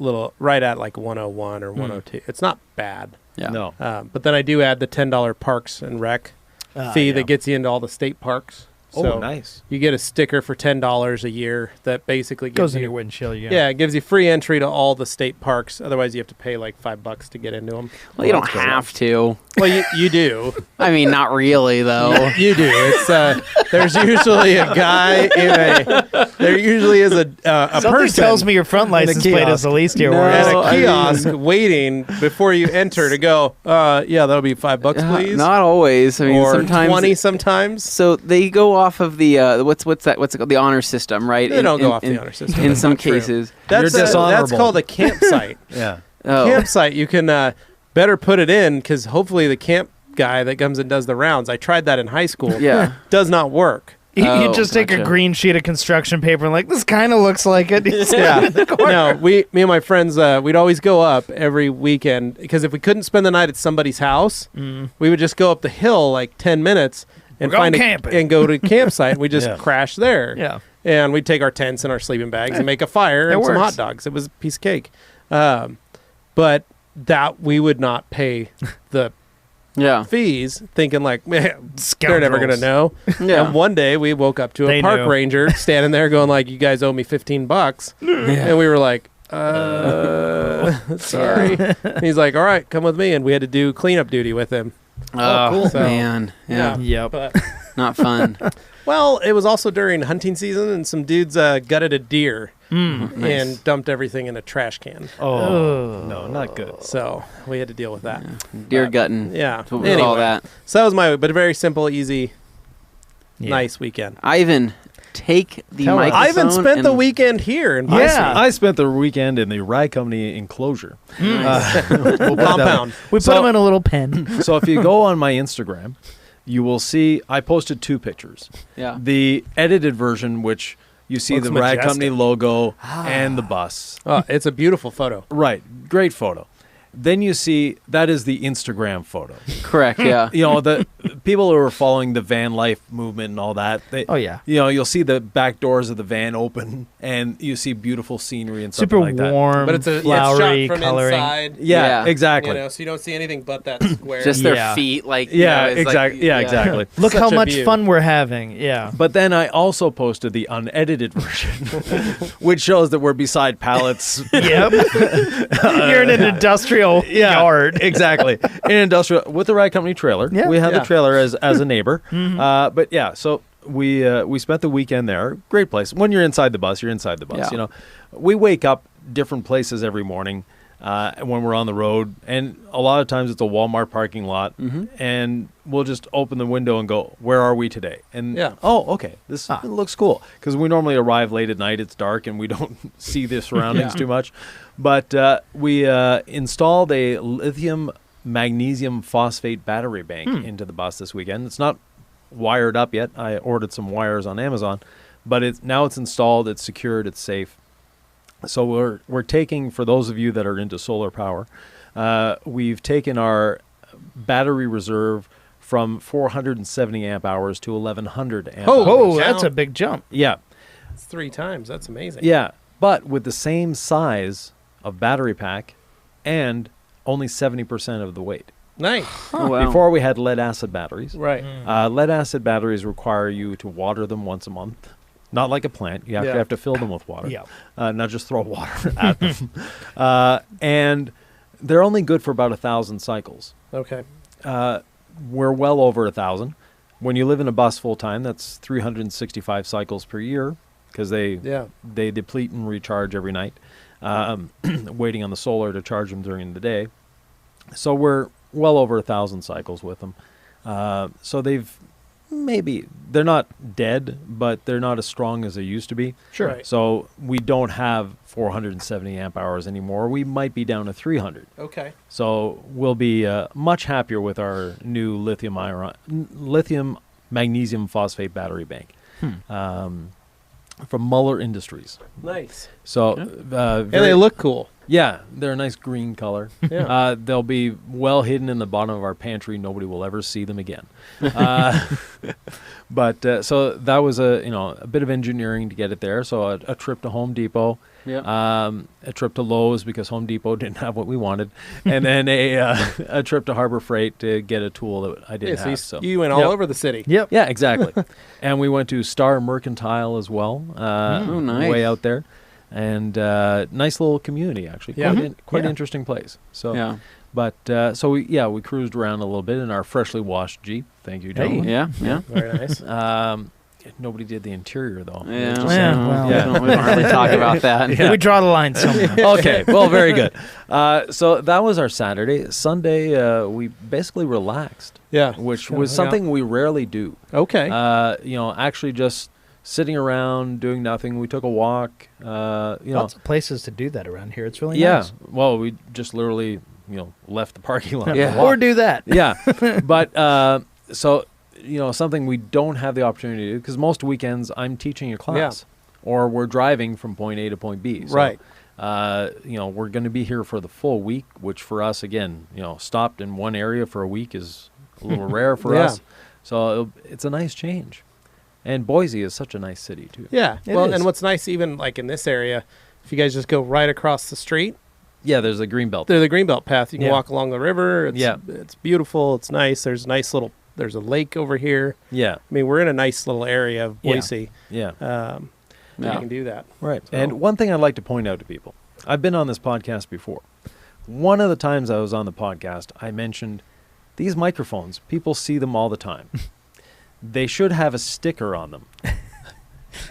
like 101 or 102. It's not bad. Yeah. No. But then I do add the $10 parks and rec fee Yeah. that gets you into all the state parks. So Oh, nice. you get a sticker for $10 a year that basically Goes gives in you your windshield. yeah, it gives you free entry to all the state parks. Otherwise, you have to pay like $5 to get into them. Well, you don't have to. Well, you do. I mean, not really, though. You do. It's there's usually a guy there usually is a Something person tells me your front license plate is kiosk. the least you're No. worried. at a I mean- kiosk waiting before you enter to go. Yeah, that'll be $5, please. Not always. I mean, or sometimes 20 sometimes. So they go off of the what's that? What's it called? The honor system, right? They don't go off the honor system. In That's some not true. cases. That's You're dishonorable. that's called a campsite. Yeah. Oh. Campsite. You can better put it in, because hopefully the camp guy that comes and does the rounds. I tried that in high school. Yeah. Does not work. You Oh, just take a gotcha. green sheet of construction paper and like, this kind of looks like it. Yeah. No, me and my friends, we'd always go up every weekend, because if we couldn't spend the night at somebody's house, we would just go up the hill like 10 minutes and We're going find camping. and go to a campsite. And we just Yeah. crash there. Yeah. And we'd take our tents and our sleeping bags and make a fire and some works. hot dogs. It was a piece of cake. But that we would not pay the Yeah. fees, thinking like, man, they're never going to know. Yeah. And one day we woke up to a They park knew. ranger standing there going like, you guys owe me $15. And we were like, sorry. And he's like, all right, come with me. And we had to do cleanup duty with him. Oh, cool. So- man. Yeah. Yep. But Not fun. well, it was also during hunting season, and some dudes gutted a deer Nice. and dumped everything in a trash can. Oh, no, not good. So we had to deal with that. Deer gutting. Yeah. That's what we call that. So that was but a very simple, easy, Yeah. nice weekend. Ivan, take the Tell us. microphone. Ivan spent the and- weekend here in Yeah. I spent the weekend in the Rye Company enclosure. We'll put that- compound. We put So- them in a little pen. So if you go on my Instagram, you will see I posted 2 pictures. Yeah. The edited version, which you see Looks the Rye majestic. Company logo and the bus. Oh, it's a beautiful photo. Right. Great photo. Then you see that is the Instagram photo. Correct. Yeah. You know, the people who are following the van life movement and all that. They, Oh, yeah. You know, you'll see the back doors of the van open, and you see beautiful scenery and Super something like that. warm, But it's flowery it's shot from coloring. inside. Yeah, Yeah. exactly. You know, so you don't see anything but that square. Just their Yeah. feet, like Yeah, it's like- exactly. Yeah, exactly. Look Such how a much view. fun we're having. Yeah. But then I also posted the unedited version, which shows that we're beside pallets. Yep. You're in an industrial yard. Exactly. In an industrial with the Ride Company trailer. Yeah. We have Yeah. the trailer as a neighbor. But yeah, so we spent the weekend there. Great place. When you're inside the bus, you're inside the bus. Yeah. You know, we wake up different places every morning when we're on the road, and a lot of times it's a Walmart parking lot, and we'll just open the window and go, "Where are we today?" And Yeah. oh, okay, this it looks cool, because we normally arrive late at night. It's dark and we don't see the surroundings Yeah. too much. But we installed a lithium magnesium phosphate battery bank into the bus this weekend. It's not wired up yet. I ordered some wires on Amazon, but it's installed, it's secured, it's safe. So we're taking, for those of you that are into solar power, we've taken our battery reserve from 470 amp hours to 1100 amp Oh. hours. Oh, Cow. that's a big jump. Yeah. It's 3 times. That's amazing. Yeah, but with the same size of battery pack and only 70% of the weight. Nice. Oh, wow. Before we had lead acid batteries. Right. Lead acid batteries require you to water them once a month. Not like a plant. You Yeah. have to fill them with water. Yeah. Not just throw water at them. And they're only good for about 1,000 cycles. Okay. We're well over 1,000. When you live in a bus full time, that's 365 cycles per year, because they deplete and recharge every night, waiting on the solar to charge them during the day. So we're well over 1,000 cycles with them. So they're not dead, but they're not as strong as they used to be. Sure. Right. So we don't have 470 amp hours anymore. We might be down to 300. Okay. So we'll be much happier with our new lithium magnesium phosphate battery bank from Muller Industries. Nice. So And they look cool. yeah, they're a nice green color. Yeah. They'll be well hidden in the bottom of our pantry. Nobody will ever see them again. But so that was a bit of engineering to get it there. So a trip to Home Depot, a trip to Lowe's because Home Depot didn't have what we wanted, and then a trip to Harbor Freight to get a tool that I didn't have. So you went all over the city. Yep. yeah, exactly. And we went to Star Mercantile as well. Oh, nice. Way out there. And nice little community, actually. Yeah. Quite interesting place. So, Yeah. But so we cruised around a little bit in our freshly washed Jeep. Thank you, gentlemen. Yeah. Very nice. Nobody did the interior though. Yeah. Just- Yeah, well. We don't really talk about that. We draw the line somewhere. Okay, well, very good. So that was our Saturday. Sunday, we basically relaxed, Yeah. which was something we rarely do. Okay. Actually just sitting around doing nothing. We took a walk. Lots of places to do that around here. It's really Yeah. nice. Well, we just literally, left the parking lot. Yeah. and walked. Or do that. Yeah. But so, something we don't have the opportunity to do because most weekends I'm teaching a class or we're driving from point A to point B. So, Right. We're going to be here for the full week, which for us, again, stopped in one area for a week is a little rare for Yeah. us. So it's a nice change. And Boise is such a nice city, too. Yeah. It Well, is. and what's nice, even like in this area, if you guys just go right across the street, Yeah, there's a greenbelt. there's the Greenbelt path. You can Yeah. walk along the river. It's beautiful. It's nice. There's a lake over here. Yeah, I mean, we're in a nice little area of Yeah. Boise. yeah. You can do that. Right. So- And one thing I'd like to point out to people, I've been on this podcast before. One of the times I was on the podcast, I mentioned these microphones, people see them all the time. They should have a sticker on them.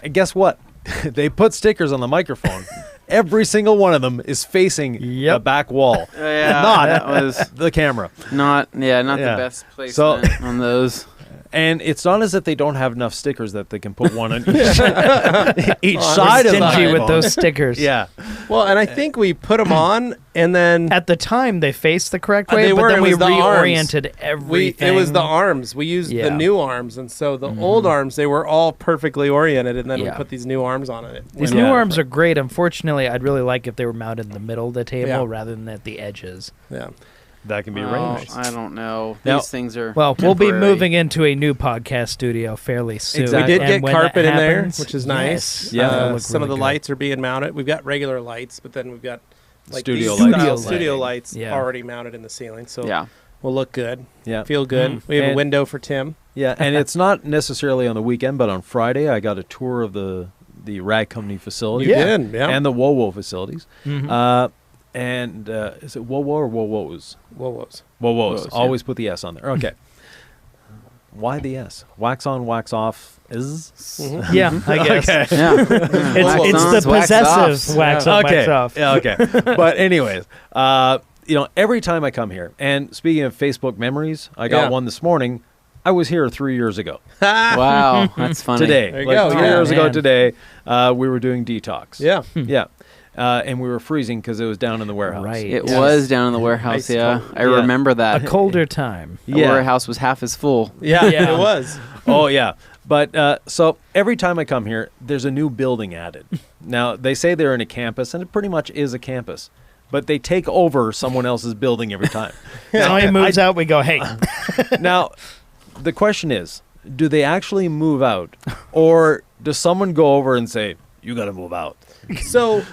And guess what? They put stickers on the microphone. Every single one of them is facing the back wall, Yeah, not that was the camera. not Yeah. the best placement on those. And it's not as if they don't have enough stickers that they can put one on each side of the Stingy with microphone. those stickers. Yeah. Well, and I think we put them on, and then At the time, they faced the correct way, They but were. then It we was the arms. reoriented everything. it was the arms. We used Yeah. the new arms, and so the old arms, they were all perfectly oriented, and then we Yeah. put these new arms on it. These Yeah. new arms are great. Unfortunately, I'd really like if they were mounted in the middle of the table Yeah. rather than at the edges. Yeah. That can be Oh, arranged. I don't know. Now- These things are Well, we'll be temporary. moving into a new podcast studio fairly soon. Exactly. We did And get when carpet that in there, happens- which is nice. yes, Yeah. that'll Uh, look some of really the good. lights are being mounted. We've got regular lights, but then we've got like Studio these lights. style Studio studio lighting. lights Yeah. already mounted in the ceiling, so Yeah. we'll look good, Yeah. feel good. We have a And- window for Tim. Yeah, and it's not necessarily on the weekend, but on Friday I got a tour of the Rag Company facility. You did, yeah. And the WoWo facilities. Mhm. Is it WoWo or WoWos? Whoa. WoWos. yeah. Always put the S on there. Okay. Why the S? Wax on, wax off is? Mhm. Yeah, I guess. Okay. Yeah. It's, it's the Wax possessive offs. wax on, Okay. wax off. Yeah, okay. But anyways, every time I come here, and speaking of Facebook memories, I got Yeah. one this morning. I was here 3 years ago. Wow, that's funny. Today. There you Like go. 3 Yeah, years ago man. today, we were doing detox. Yeah. Yeah. And we were freezing because it was down in the warehouse. Right. It Yes. was down in the warehouse. Ice Yeah, cold. I Yeah. remember that. A colder time. The warehouse was half as full. Yeah, Yeah. it was. Oh, yeah. But so every time I come here, there's a new building added. Now, they say they're in a campus, and it pretty much is a campus. But they take over someone else's building every time. Somebody moves out, we go, hey. Now, the question is, do they actually move out? Or does someone go over and say, you got to move out? So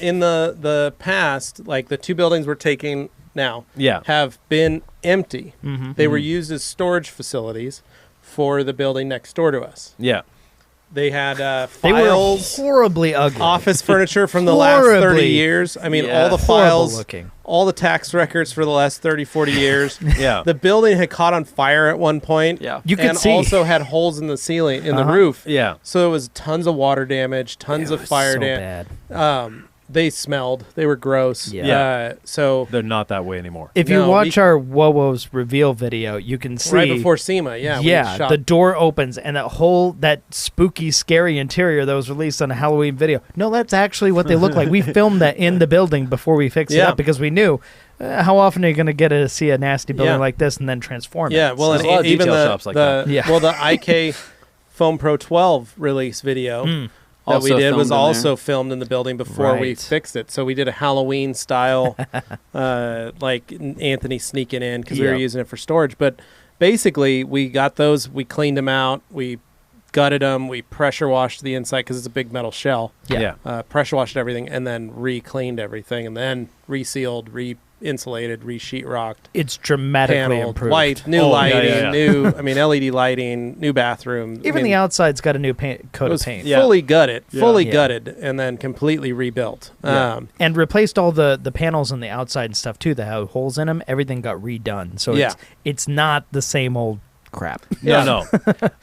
in the past, like the two buildings we're taking now Yeah. have been empty. Mhm. They were used as storage facilities for the building next door to us. Yeah. They had They were files, horribly ugly. office furniture from the last 30 Horribly. years. I mean, Yeah. all the Horrible files, looking. all the tax records for the last 30, 40 years. Yeah. The building had caught on fire at one point. Yeah. You could and see. also had holes in the ceiling, in the Uh-huh. roof. Yeah. So it was tons of water damage, tons It of was fire so damage. bad. they smelled. They were gross. Yeah. So They're not that way anymore. If you watch our Wowo's reveal video, you can see right before SEMA, yeah, the door opens and that spooky, scary interior that was released on a Halloween video. No, that's actually what they look like. We filmed that in the building before we fixed it up because we knew how often are you going to get to see a nasty building like this and then transform it? Yeah, well, There's a lot of even detail shops like that. the IK Foam Pro 12 release video. That Also we did filmed was in also there. filmed in the building before we Right. fixed it. So we did a Halloween style, like Anthony sneaking in because we were Yep. using it for storage. But basically, we got those, we cleaned them out, we gutted them, we pressure washed the inside because it's a big metal shell. Yeah. Pressure washed everything and then re-cleaned everything and then resealed, re-insulated, re-sheetrocked. It's dramatically Paneled, improved. white, new Oh, lighting, yeah. new, LED lighting, new bathroom. Even the outside's got a new coat it of was paint. fully gutted, fully Yeah. gutted, and then completely rebuilt. Yeah. And replaced all the panels on the outside and stuff too that have holes in them. Everything got redone. So it's not the same old crap. No.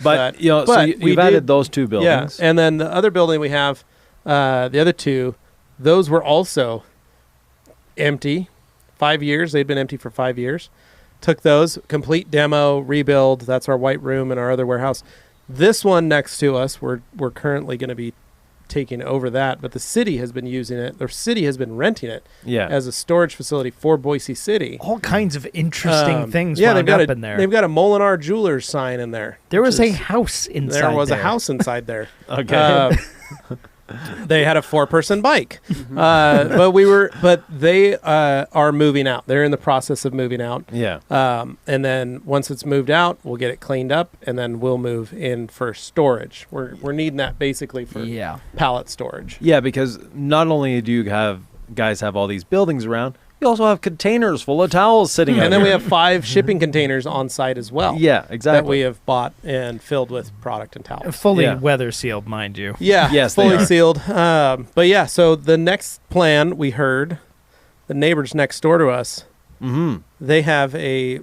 But, you know, so but we you've added did- those two buildings. And then the other building we have, the other two, those were also empty. 5 years. They'd been empty for 5 years. Took those, complete demo, rebuild. That's our white room and our other warehouse. This one next to us, we're currently going to be taking over that, but the city has been using it. The city has been renting it as a storage facility for Boise City. All kinds of interesting things they've wound got up in there. They've got a Molinar Jewelers sign in there. There was which a is- house inside There was there. a house inside there. Okay. They had a 4-person bike, but they are moving out. They're in the process of moving out. Yeah. And then once it's moved out, we'll get it cleaned up, and then we'll move in for storage. We're needing that basically for pallet storage. Yeah, because not only do you guys have all these buildings around, you also have containers full of towels sitting out And then we here. have 5 shipping containers on site as well. Yeah, exactly. That we have bought and filled with product and towels. Fully Yeah. weather sealed, mind you. Yeah, Yes, they fully are. sealed. But yeah, so the next plan we heard, the neighbors next door to us, they have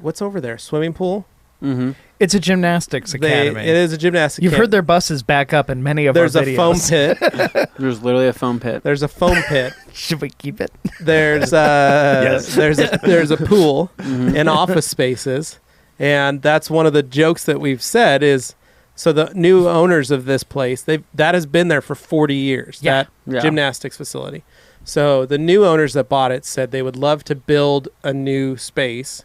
what's over there? Swimming pool? Mm-hmm. It's a gymnastics academy. It is a gymnastics. You've heard their buses back up in many of There's our a videos. foam pit. There's literally a foam pit. There's a foam pit. Should we keep it? There's there's a pool and office spaces, and that's one of the jokes that we've said is, so the new owners of this place, that has been there for 40 years. Yeah. That gymnastics facility. So the new owners that bought it said they would love to build a new space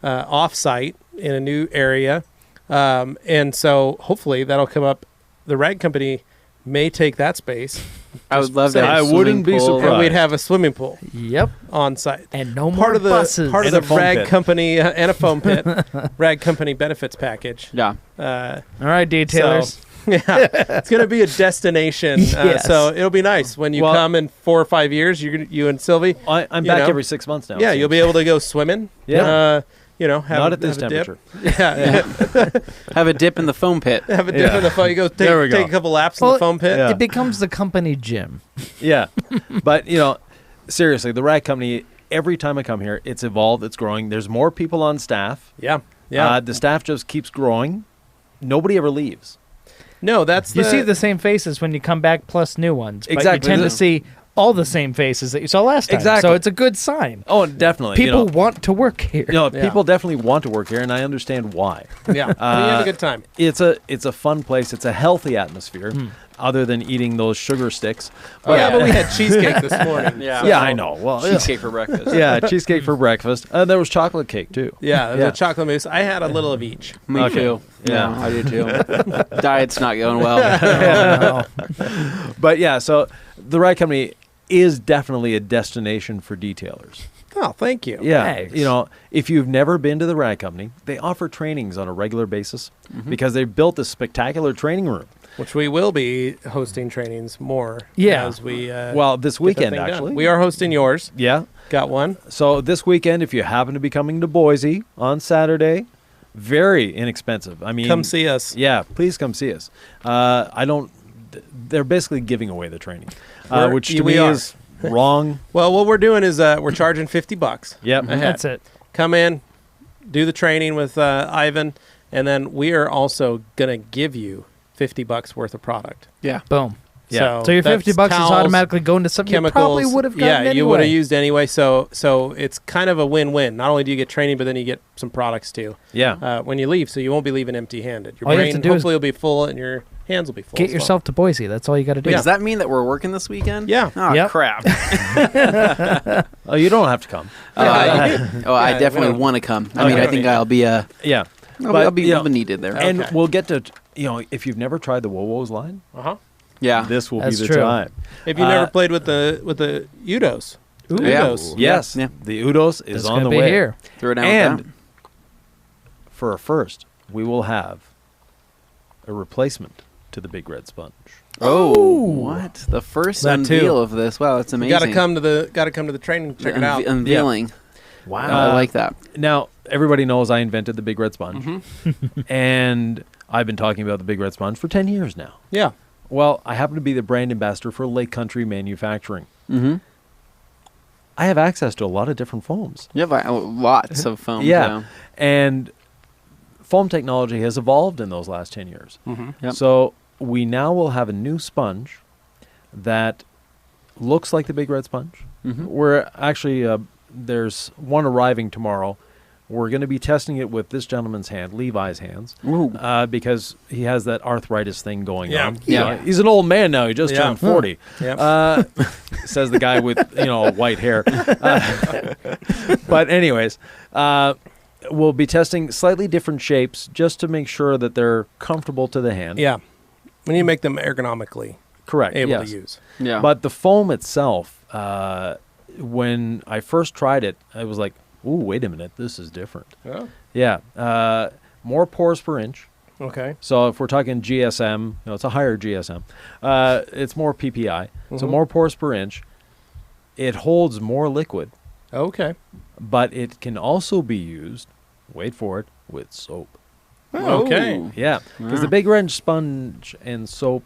off-site in a new area, and so hopefully that'll come up. The rag company may take that space. I would love to. saying. have a I wouldn't swimming be pool. And we'd surprised. have a swimming pool Yep. on site. And no more buses. Part of And the a foam rag pit. company and a foam pit, rag company benefits package. Yeah. Uh, All right, detailers. yeah, it's going to be a destination. Yes. So it'll be nice when you Well- come in 4 or 5 years. You and Sylvie. I'm you back know. every 6 months now. Yeah, it you'll seems. be able to go swimming. Yeah. Have Not at this have a dip. temperature. Yeah, Have a dip in the foam pit. have a dip in the foam. You go There we take go. a couple laps in Well, the foam pit. Yeah. It becomes the company gym. Yeah. But, seriously, the rag company, every time I come here, it's evolved, it's growing. There's more people on staff. Yeah, yeah. The staff just keeps growing. Nobody ever leaves. No, that's You see the same faces when you come back, plus new ones. But Exactly. you tend to see all the same faces that you saw last time. Exactly. So it's a good sign. Oh, definitely. People want to work here. Yeah. People definitely want to work here, and I understand why. Yeah, you have a good time. It's a fun place. It's a healthy atmosphere, other than eating those sugar sticks. Yeah, but we had cheesecake this morning. Yeah. Yeah, I know. Well, Cheesecake for breakfast. yeah, cheesecake for breakfast. There was chocolate cake too. Yeah, there's Yeah. a chocolate mousse. I had a little of each. Me Okay. too. Yeah. I do too. Diet's not going well. But yeah, so the rag company is definitely a destination for detailers. Oh, thank you. Yeah, Thanks. if you've never been to the rag company, they offer trainings on a regular basis because they've built a spectacular training room. Which we will be hosting trainings more. Yeah. As we Well, this get the weekend thing done. actually. We are hosting yours. Yeah. Got one. So this weekend, if you happen to be coming to Boise on Saturday, very inexpensive. I mean, Come see us. Yeah, please come see us. They're basically giving away the training, We're- which to we me are. is wrong. Well, what we're doing is we're charging $50. Yep. ahead. That's it. Come in, do the training with Yvan, and then we are also gonna give you $50 worth of product. Yeah. Boom. Yeah. So your that's $50 is towels, automatically going to something you probably chemicals. would have gotten Yeah, anyway. you would have used anyway. So it's kind of a win-win. Not only do you get training, but then you get some products too Yeah. when you leave. So you won't be leaving empty-handed. Your All you have brain to do is hopefully will be full, and your hands will be full. Get as well. yourself to Boise. That's all you got to do. Wait, does that mean that we're working this weekend? Yeah. Oh, Yep. crap. Oh, you don't have to come. I Yeah, definitely we want to come. I mean, I think I'll be Yeah. I'll be you know, needed there. And Okay. we'll get to, if you've never tried the Wowo's line, Uh-huh. Yeah. this will That's be the true. time. If you never played with the Udos. Yeah. Udos. Yes. Yeah. The Udos is It's on going the to be way. here. Throw it down And with that. for a first, we will have a replacement to the Big Red Sponge. Oh, what? The first That too. unveil of this. Wow, that's amazing. Got to come to the training. Check it out. Unveiling. Wow. I like that. Now, everybody knows I invented the Big Red Sponge. Mm-hmm. And I've been talking about the Big Red Sponge for 10 years now. Yeah. Well, I happen to be the brand ambassador for Lake Country Manufacturing. Mm-hmm. I have access to a lot of different foams. You have lots of foam. Yeah. And foam technology has evolved in those last 10 years. Mm-hmm. Yep. So we now will have a new sponge that looks like the Big Red Sponge. Mm-hmm. We're actually, there's one arriving tomorrow. We're going to be testing it with this gentleman's hand, Levi's hands, Ooh. because he has that arthritis thing going Yeah. on. Yeah. He's an old man now. He just Yeah. turned 40. Yeah. Says the guy with white hair. But anyways, we'll be testing slightly different shapes just to make sure that they're comfortable to the hand. Yeah. We need to make them ergonomically Correct. able yes. to use. Yeah. But the foam itself, when I first tried it, I was like, "Ooh, wait a minute, this is different." Oh. Yeah, more pores per inch. Okay. So if we're talking GSM, it's a higher GSM. It's more PPI, so Mhm. more pores per inch. It holds more liquid, Okay. but it can also be used. Wait for it, with soap. Okay. Ooh. Yeah, because Wow. the Big Red Sponge and soap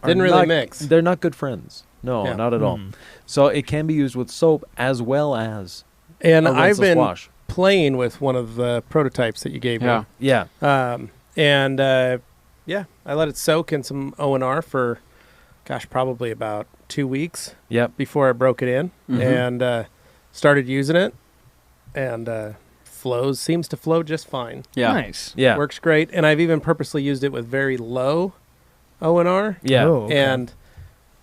Didn't really mix. They're not good friends. No, Yeah. not at all. Mm. So it can be used with soap as well as And a I've rinseless been wash. playing with one of the prototypes that you gave Yeah. Yeah, me. Yeah, I let it soak in some O&R for, probably about 2 weeks yep. before I broke it in Mhm. and started using it. And seems to flow just fine. Yeah. Nice. Yeah, Works great. And I've even purposely used it with very low O&R yeah. Oh, okay. and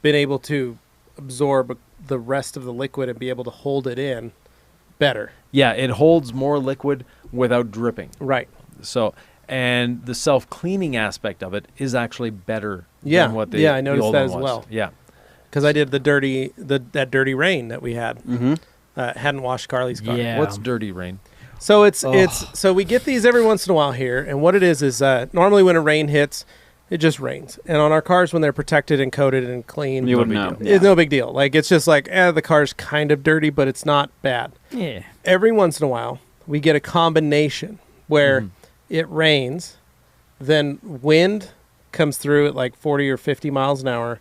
been able to absorb the rest of the liquid and be able to hold it in better. Yeah, it holds more liquid without dripping. Right. So, and the self-cleaning aspect of it is actually better Yeah. than what the Yeah, I the noticed old that one as was. well. Yeah, Because I did that dirty rain that we had. Mm-hmm. Hadn't washed Carly's car. Yeah. what's dirty rain? So it's Oh. so we get these every once in a while here, and what it is normally when a rain hits, it just rains. And on our cars, when they're protected and coated and clean, You No wouldn't big know. deal. Yeah. it's no big deal. Like it's just like the car's kind of dirty, but it's not bad. Yeah. Every once in a while, we get a combination where it rains, then wind comes through at like 40 or 50 miles an hour,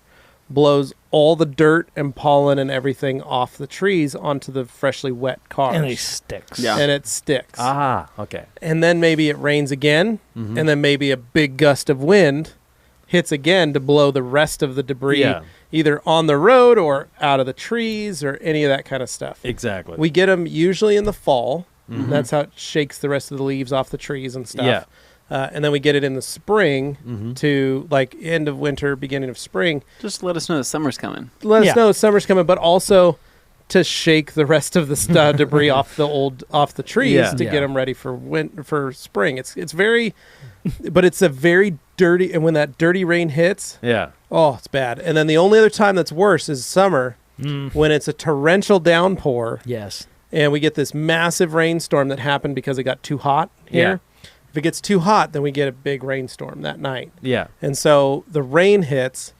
blows all the dirt and pollen and everything off the trees onto the freshly wet cars. And they sticks. Yeah. And it sticks. Ah, okay. And then maybe it rains again, Mhm. and then maybe a big gust of wind hits again to blow the rest of the debris Yeah. either on the road or out of the trees or any of that kind of stuff. Exactly. We get them usually in the fall. Mhm. That's how it shakes the rest of the leaves off the trees and stuff. Yeah. And then we get it in the spring Mhm. to like end of winter, beginning of spring. Just let us know the summer's coming. Let Yeah. us know summer's coming, but also to shake the rest of the debris off the trees Yeah. to Yeah. get them ready for spring. It's very, but it's a very dirty. And when that dirty rain hits, Yeah. oh, it's bad. And then the only other time that's worse is summer Mm. when it's a torrential downpour Yes. and we get this massive rainstorm that happened because it got too hot here. If it gets too hot, then we get a big rainstorm that night. Yeah. And so the rain hits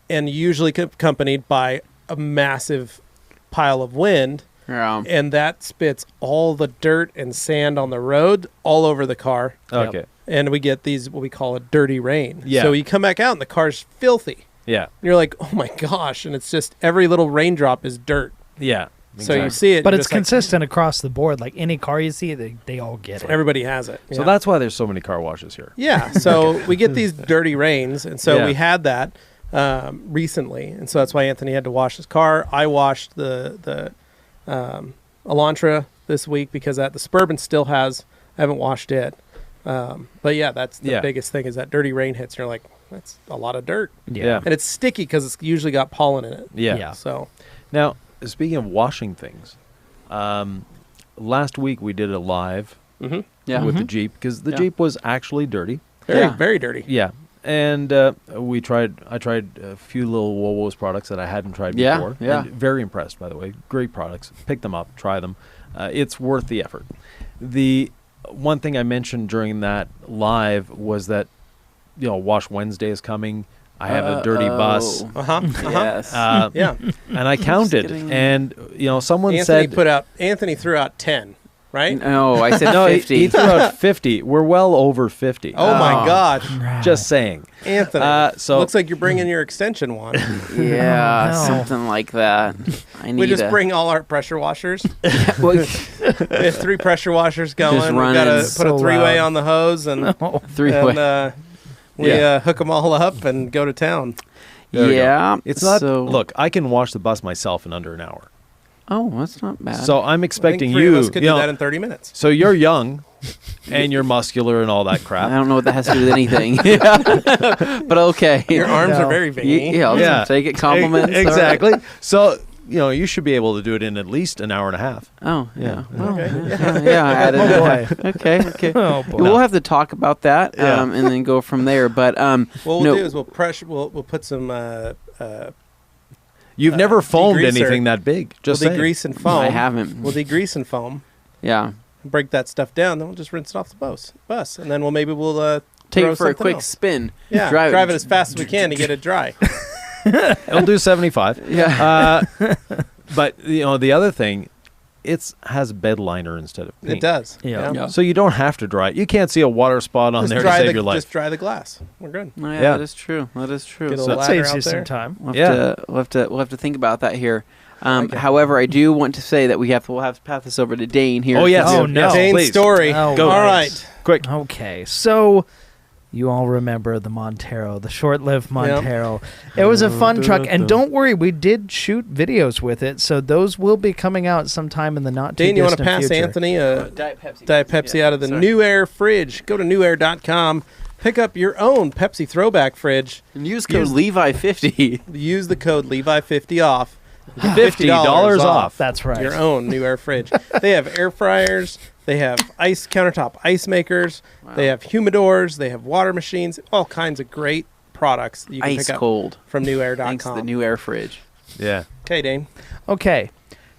and usually accompanied by a massive pile of wind, Yeah. and that spits all the dirt and sand on the road all over the car. Okay. And we get these, what we call a dirty rain. Yeah. So you come back out and the car's filthy. Yeah. And you're like, oh my gosh. And it's just every little raindrop is dirt. Yeah. So you Exactly. see it. But you're it's just like, consistent across the board. Like any car you see, they all get it. everybody has it. So Yeah. that's why there's so many car washes here. Yeah, so we get these dirty rains, and so Yeah. we had that. recently, and so that's why Anthony had to wash his car. I washed the Elantra this week because the Suburban still has. I haven't washed it, but yeah, that's the biggest thing is that dirty rain hits. And you're like, that's a lot of dirt. Yeah. And it's sticky because it's usually got pollen in it. Yeah. So now, speaking of washing things, last week we did a live with the Jeep because the Jeep was actually dirty. Very dirty. Yeah. And I tried a few little Wowo's products that I hadn't tried before. Yeah. And very impressed, by the way. Great products. Pick them up, try them. It's worth the effort. The one thing I mentioned during that live was that, Wash Wednesday is coming. I have a dirty bus. Yes. Yeah. And I counted. And, someone Anthony threw out 10. Right? No, I said no, 50. he threw out 50. We're well over 50. Oh my God. Just saying. Anthony. So looks like you're bringing your extension one. Yeah, something like that. We just bring all our pressure washers. Well, We have 3 pressure washers going. Just We running. got to put So a 3-way loud. on the hose and three-way. we hook them all up and go to town. There we go. Yeah. It's not. So, Look, I can wash the bus myself in under an hour. Oh, that's not bad. So I'm expecting I think 3 you. of us could do that in 30 minutes. So you're young, and you're muscular and all that I crap. don't know what that has to do with anything. But okay. Your arms No. are very veiny. Yeah, I'll Yeah. take it. Compliments. Exactly. So you should be able to do it in at least an hour and a half. Oh, yeah. Well, Okay. yeah. I added Oh boy. Okay. Oh boy. We'll have to talk about that Yeah. and then go from there. But What we'll no, do is we'll put some You've never foamed degreaser. anything that big. Just we'll saying. degrease and foam. I haven't. We'll degrease and foam. Yeah. Break that stuff down. Then we'll just rinse it off the bus, and then we'll Take throw it for a something quick else. spin. Yeah, drive it as fast as we can to get it dry. It'll do 75. Yeah. But the other thing, it has bed liner instead of paint. It does. Yeah. Yeah. So you don't have to dry it. You can't see a water spot on Just there to dry save your life. Just dry the glass. We're good. Oh, yeah, Yeah. that is true. That is true. Get a So little That ladder saves out you there. some time. we'll have to think about that here. However, I do want to say that we'll have to pass this over to Dane here. Oh, yes. Oh, no. Yes, Dane's please. story. Oh, Go. All right. Quick. Okay, so you all remember the Montero, the short-lived Montero. It was a fun truck, and don't worry, we did shoot videos with it, so those will be coming out sometime in the not too Dane, you want to distant pass future. Anthony a Diet Pepsi. Diet Pepsi out of the New Air fridge. Go to newair.com. Pick up your own Pepsi throwback fridge. And use code Levi50. Use the code Levi50 off. Get $50 off. That's right. Your own New Air fridge. They have air fryers. They have countertop ice makers. Wow. They have humidors. They have water machines. All kinds of great products that you can Ice pick up cold. from newair.com. Thanks to the New Air fridge. Yeah. Okay, Dane. Okay,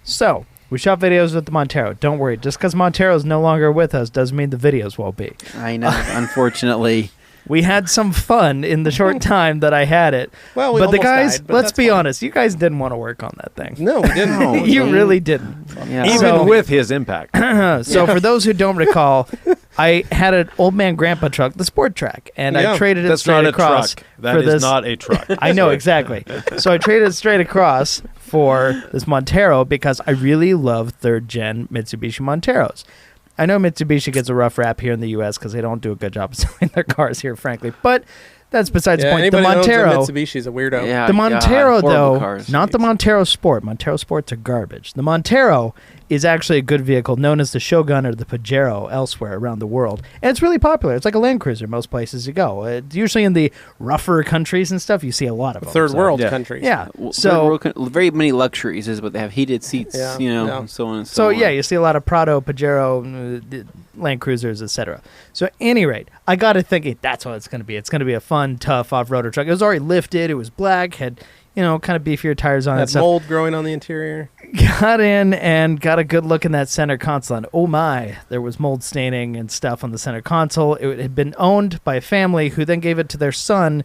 so we shot videos with the Montero. Don't worry, just because Montero is no longer with us doesn't mean the videos won't be. I know, unfortunately. We had some fun in the short time that I had it. Well, we But the almost guys, died, but let's that's be fine. honest, you guys didn't want to work on that thing. No, we didn't. No. You Dane. really didn't. Yeah. Even So- with his impact. So for those who don't recall, I had an old man grandpa truck, the Sport Track, and Yeah. I traded it That's straight not a across truck. That for is this. not a truck. I know exactly. So I traded it straight across for this Montero because I really love third gen Mitsubishi Monteros. I know Mitsubishi gets a rough rap here in the U.S. because they don't do a good job of selling their cars here, frankly. But that's besides the Yeah, point. The anybody that Montero. owns a Mitsubishi is a weirdo. Yeah, The Montero, God, horrible though, cars. not the Montero Sport. Montero Sports are garbage. The Montero is actually a good vehicle known as the Shogun or the Pajero elsewhere around the world. And it's really popular. It's like a Land Cruiser most places you go. Usually in the rougher countries and stuff, you see a lot of them. Third so- world Yeah. countries. Yeah. Well, So, very many luxuries is what they have. Heated seats, Yeah, yeah. and so on and so so on. yeah, you see a lot of Prado, Pajero, Land Cruisers, etc. So at any rate, I got to thinking that's what it's going to be. It's going to be a fun, tough off-roader truck. It was already lifted. It was black, had, kind of beefier tires on it. and Had stuff. mold growing on the interior. Got in and got a good look in that center console, and oh my, there was mold staining and stuff on the center console. It had been owned by a family who then gave it to their son,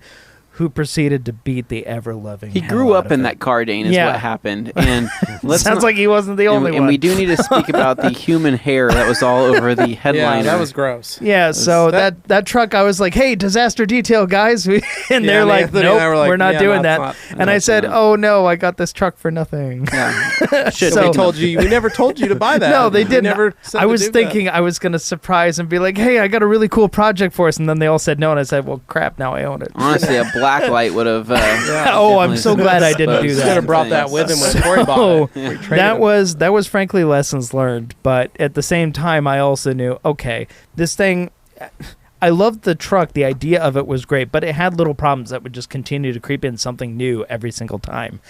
who proceeded to beat the ever-loving He hell grew out up of in it. that car, Dane, is Yeah. what happened. And let's Sounds not- like he wasn't the only and one. we do need to speak about the human hair that was all over the headliner. Yeah, that was gross. Yeah, so that- that truck, I was like, "Hey, disaster detail, guys," and Yeah, they're and like, Anthony "Nope, and I were like, we're not yeah, doing that's that." not- and I that's said, not- "Oh no, I got this truck for nothing." Yeah. Shit, So- we told you. We never told you to buy that. No, they We didn't. Never said I to was do thinking I was gonna surprise and be like, "Hey, I got a really cool project for us," and then they all said no, and I said, "Well, crap, now I own it." Honestly, a black light would have. Oh, I'm so glad I didn't do Should that. have brought that with him when Corey bought it. We traded him. That was frankly lessons learned, but at the same time I also knew, okay, this thing, I loved the truck, the idea of it was great, but it had little problems that would just continue to creep in, something new every single time.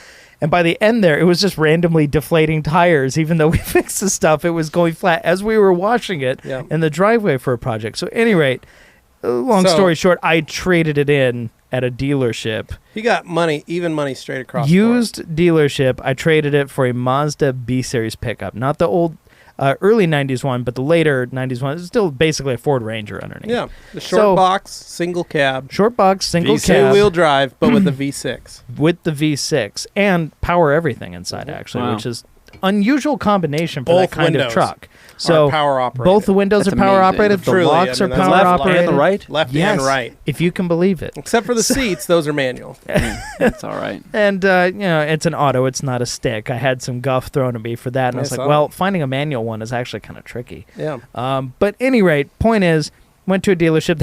And by the end there, it was just randomly deflating tires. Even though we fixed the stuff, it was going flat as we were washing it in the driveway for a project. So at any rate, long story short, I traded it in at a dealership. He got money, even money straight across. Used dealership. I traded it for a Mazda B-Series pickup. Not the old early 90s one, but the later 90s one. It's still basically a Ford Ranger underneath. Yeah, the short box, single cab. Short box, single V6. cab. Two-wheel drive, but with the V6. With the V6. And power everything inside, actually, which is unusual combination for Both that kind of windows truck. So power operated. Both the windows That's are power amazing. operated. The Truly, locks I are mean, that's power left operated. and the right? Left Yes, and right. if you can believe it. Except for the seats, those are manual. That's all right. And, it's an auto. It's not a stick. I had some guff thrown at me for that. And I was like, well, finding a manual one is actually kind of tricky. Yeah. But any rate, point is, went to a dealership.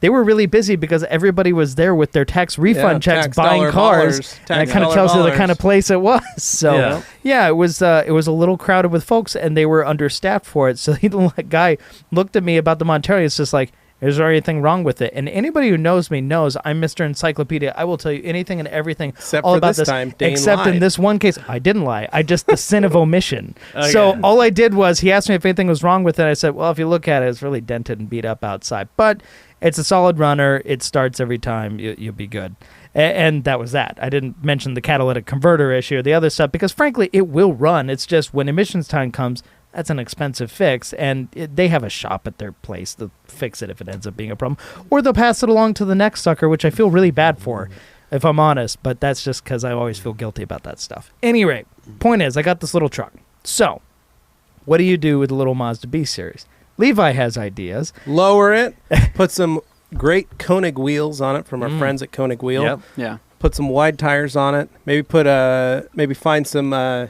They were really busy because everybody was there with their tax refund checks tax buying dollar cars. ballers, And that tax kind of dollar tells you the ballers. kind of place it was. So it was a little crowded with folks, and they were understaffed for it. So the guy looked at me about the Montero. It's just like, is there anything wrong with it? And anybody who knows me knows I'm Mr. Encyclopedia. I will tell you anything and everything Except all for about this time, Dane except in lied. this one case, I didn't lie. I just the sin of omission. Okay. So all I did was he asked me if anything was wrong with it. I said, well, if you look at it, it's really dented and beat up outside. But it's a solid runner. It starts every time. You'll be good. And that was that. I didn't mention the catalytic converter issue or the other stuff because, frankly, it will run. It's just when emissions time comes, that's an expensive fix, and they have a shop at their place to fix it if it ends up being a problem. Or they'll pass it along to the next sucker, which I feel really bad for, if I'm honest, but that's just because I always feel guilty about that stuff. Anyway, point is, I got this little truck. So, what do you do with the little Mazda B-Series? Levi has ideas. Lower it. Put some great Koenig wheels on it from our friends at Koenig Wheel. Yep. Yeah. Put some wide tires on it. Maybe find some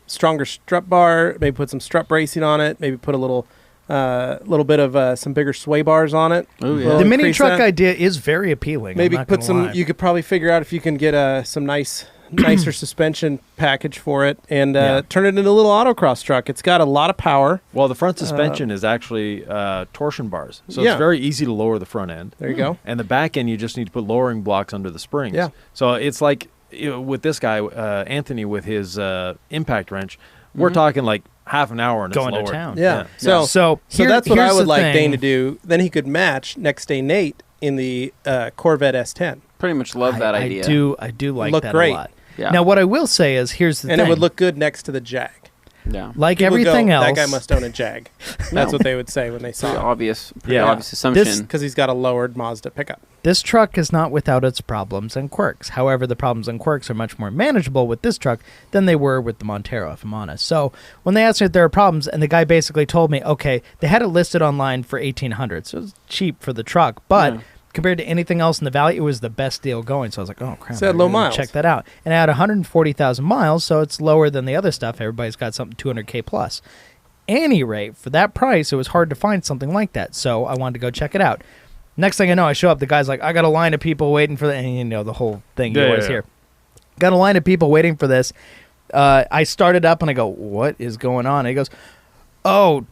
stronger strut bar. Maybe put some strut bracing on it. Maybe put a little bit of some bigger sway bars on it. Oh, yeah. We'll The mini increase truck that. idea is very appealing. Maybe I'm not put gonna some. lie. You could probably figure out if you can get some nicer suspension package for it and turn it into a little autocross truck. It's got a lot of power. Well, the front suspension is actually torsion bars, so Yeah. it's very easy to lower the front end. There you go. And the back end, you just need to put lowering blocks under the springs. Yeah. So it's like with this guy, Anthony, with his impact wrench, we're talking like half an hour and Going to it's lowered. town. Yeah. So So here- that's what I here's would the like thing. Dane to do. Then he could match next day Nate in the Corvette S10. Pretty much love that idea. I do like Look that great. a lot. Yeah. Now, what I will say is, here's the And thing. it would look good next to the Jag. Yeah. like People everything go, else. That guy must own a Jag. That's what they would say when they Pretty saw it. obvious. Pretty Yeah. obvious assumption. Because he's got a lowered Mazda pickup. This truck is not without its problems and quirks. However, the problems and quirks are much more manageable with this truck than they were with the Montero, if I'm honest. So when they asked me if there are problems, and the guy basically told me, okay, they had it listed online for $1,800, so it was cheap for the truck, but Yeah. compared to anything else in the valley, it was the best deal going. So I was like, oh crap, Said I low gotta miles. check that out. And it had 140,000 miles, so it's lower than the other stuff. Everybody's got something 200K plus. Any rate, for that price, it was hard to find something like that. So I wanted to go check it out. Next thing I know, I show up. The guy's like, I got a line of people waiting for that. And you know, the whole thing you Yeah, always yeah. hear. Got a line of people waiting for this. I started up and I go, what is going on? And he goes, oh,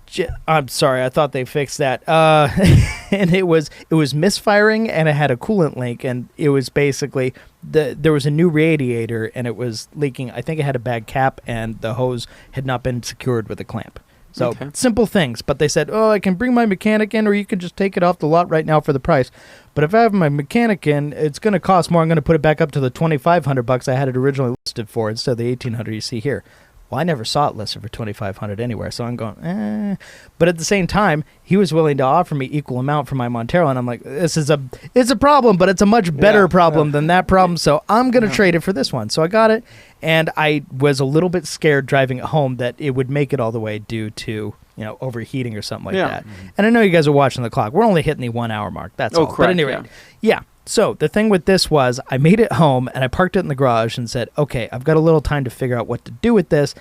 I'm sorry. I thought they fixed that. And it was misfiring, and it had a coolant leak, and it was basically there was a new radiator, and it was leaking. I think it had a bad cap, and the hose had not been secured with a clamp. So Okay. simple things. But they said, oh, I can bring my mechanic in, or you can just take it off the lot right now for the price. But if I have my mechanic in, it's going to cost more. I'm going to put it back up to the $2,500 I had it originally listed for instead of the $1,800 you see here. Well, I never saw it listed for $2,500 anywhere, so I'm going, eh. But at the same time, he was willing to offer me equal amount for my Montero, and I'm like, it's a problem, but it's a much better problem than that problem, so I'm going to trade it for this one. So I got it, and I was a little bit scared driving it home that it would make it all the way due to, overheating or something like that. And I know you guys are watching the clock. We're only hitting the 1 hour mark. That's all. correct, But anyway, yeah. So the thing with this was I made it home and I parked it in the garage and said, okay, I've got a little time to figure out what to do with this.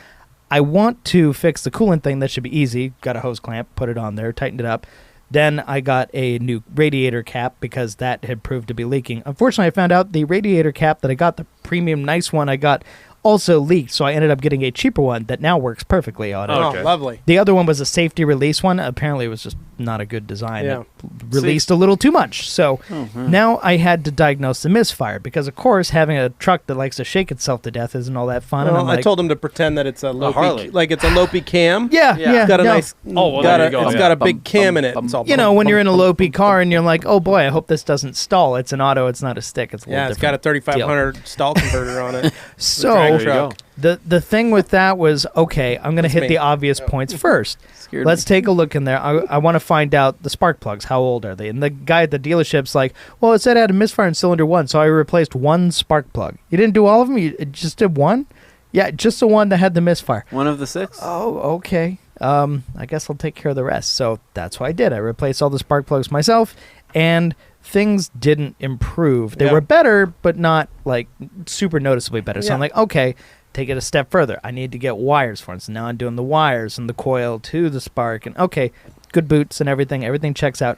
I want to fix the coolant thing. That should be easy. Got a hose clamp, put it on there, tightened it up. Then I got a new radiator cap because that had proved to be leaking. Unfortunately, I found out the radiator cap that I got, the premium nice one I got, also leaked, so I ended up getting a cheaper one that now works perfectly on it. Oh, lovely. The other one was a safety release one. Apparently, it was just not a good design. Yeah. It released a little too much. So now I had to diagnose the misfire because, of course, having a truck that likes to shake itself to death isn't all that fun. Well, and I'm I like, told him to pretend that it's a Harley. Lopey, like it's a Lopey cam. yeah. It's got a nice. Oh, well, there you go. It's Yeah. got a big cam in it. It's all You know, when you're in a Lopey car and you're like, oh boy, I hope this doesn't stall. It's an auto. It's not a stick. It's a little it's got a different 3500 stall converter on it. So drag There you truck. go. the thing with that was, okay, I'm going to That's hit me. the obvious points first. Scared Let's take a look in there. I want to find out the spark plugs. How old are they? And the guy at the dealership's like, well, it said I had a misfire in cylinder 1, so I replaced one spark plug. You didn't do all of them? You just did one? Yeah, just the one that had the misfire. One of the 6. Oh, okay. I guess I'll take care of the rest. So that's what I did. I replaced all the spark plugs myself, and things didn't improve. They Yeah. were better, but not like super noticeably better. So Yeah. I'm like, okay, take it a step further. I need to get wires for it. So now I'm doing the wires and the coil to the spark. And okay, good boots and everything. Everything checks out.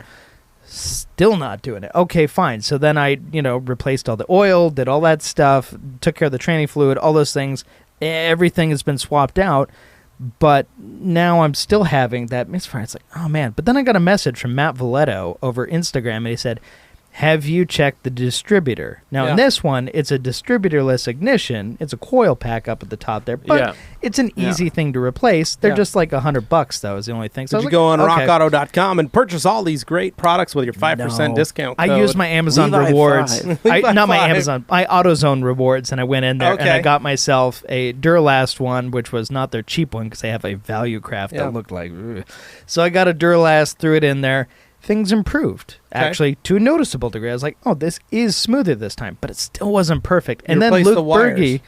Still not doing it. Okay, fine. So then I, replaced all the oil, did all that stuff, took care of the training fluid, all those things. Everything has been swapped out. But now I'm still having that misfire. It's like, oh man. But then I got a message from Matt Valetto over Instagram, and he said, have you checked the distributor? Now, in Yeah. this one, it's a distributorless ignition. It's a coil pack up at the top there, but Yeah. it's an easy thing to replace. They're Yeah. just like $100, though, is the only thing. So I Did was you like, go on okay. rockauto.com and purchase all these great products with your 5% No. discount code? I used my Amazon Levi rewards. 5. Levi Not my 5. Amazon, my AutoZone rewards, and I went in there and I Okay. got myself a Duralast one, which was not their cheap one because they have a value craft Yeah. that looked like. Ugh. So I got a Duralast, threw it in there. Things improved, actually, to a noticeable degree. I was like, oh, this is smoother this time, but it still wasn't perfect. And then replaced Luke the wires. Berge,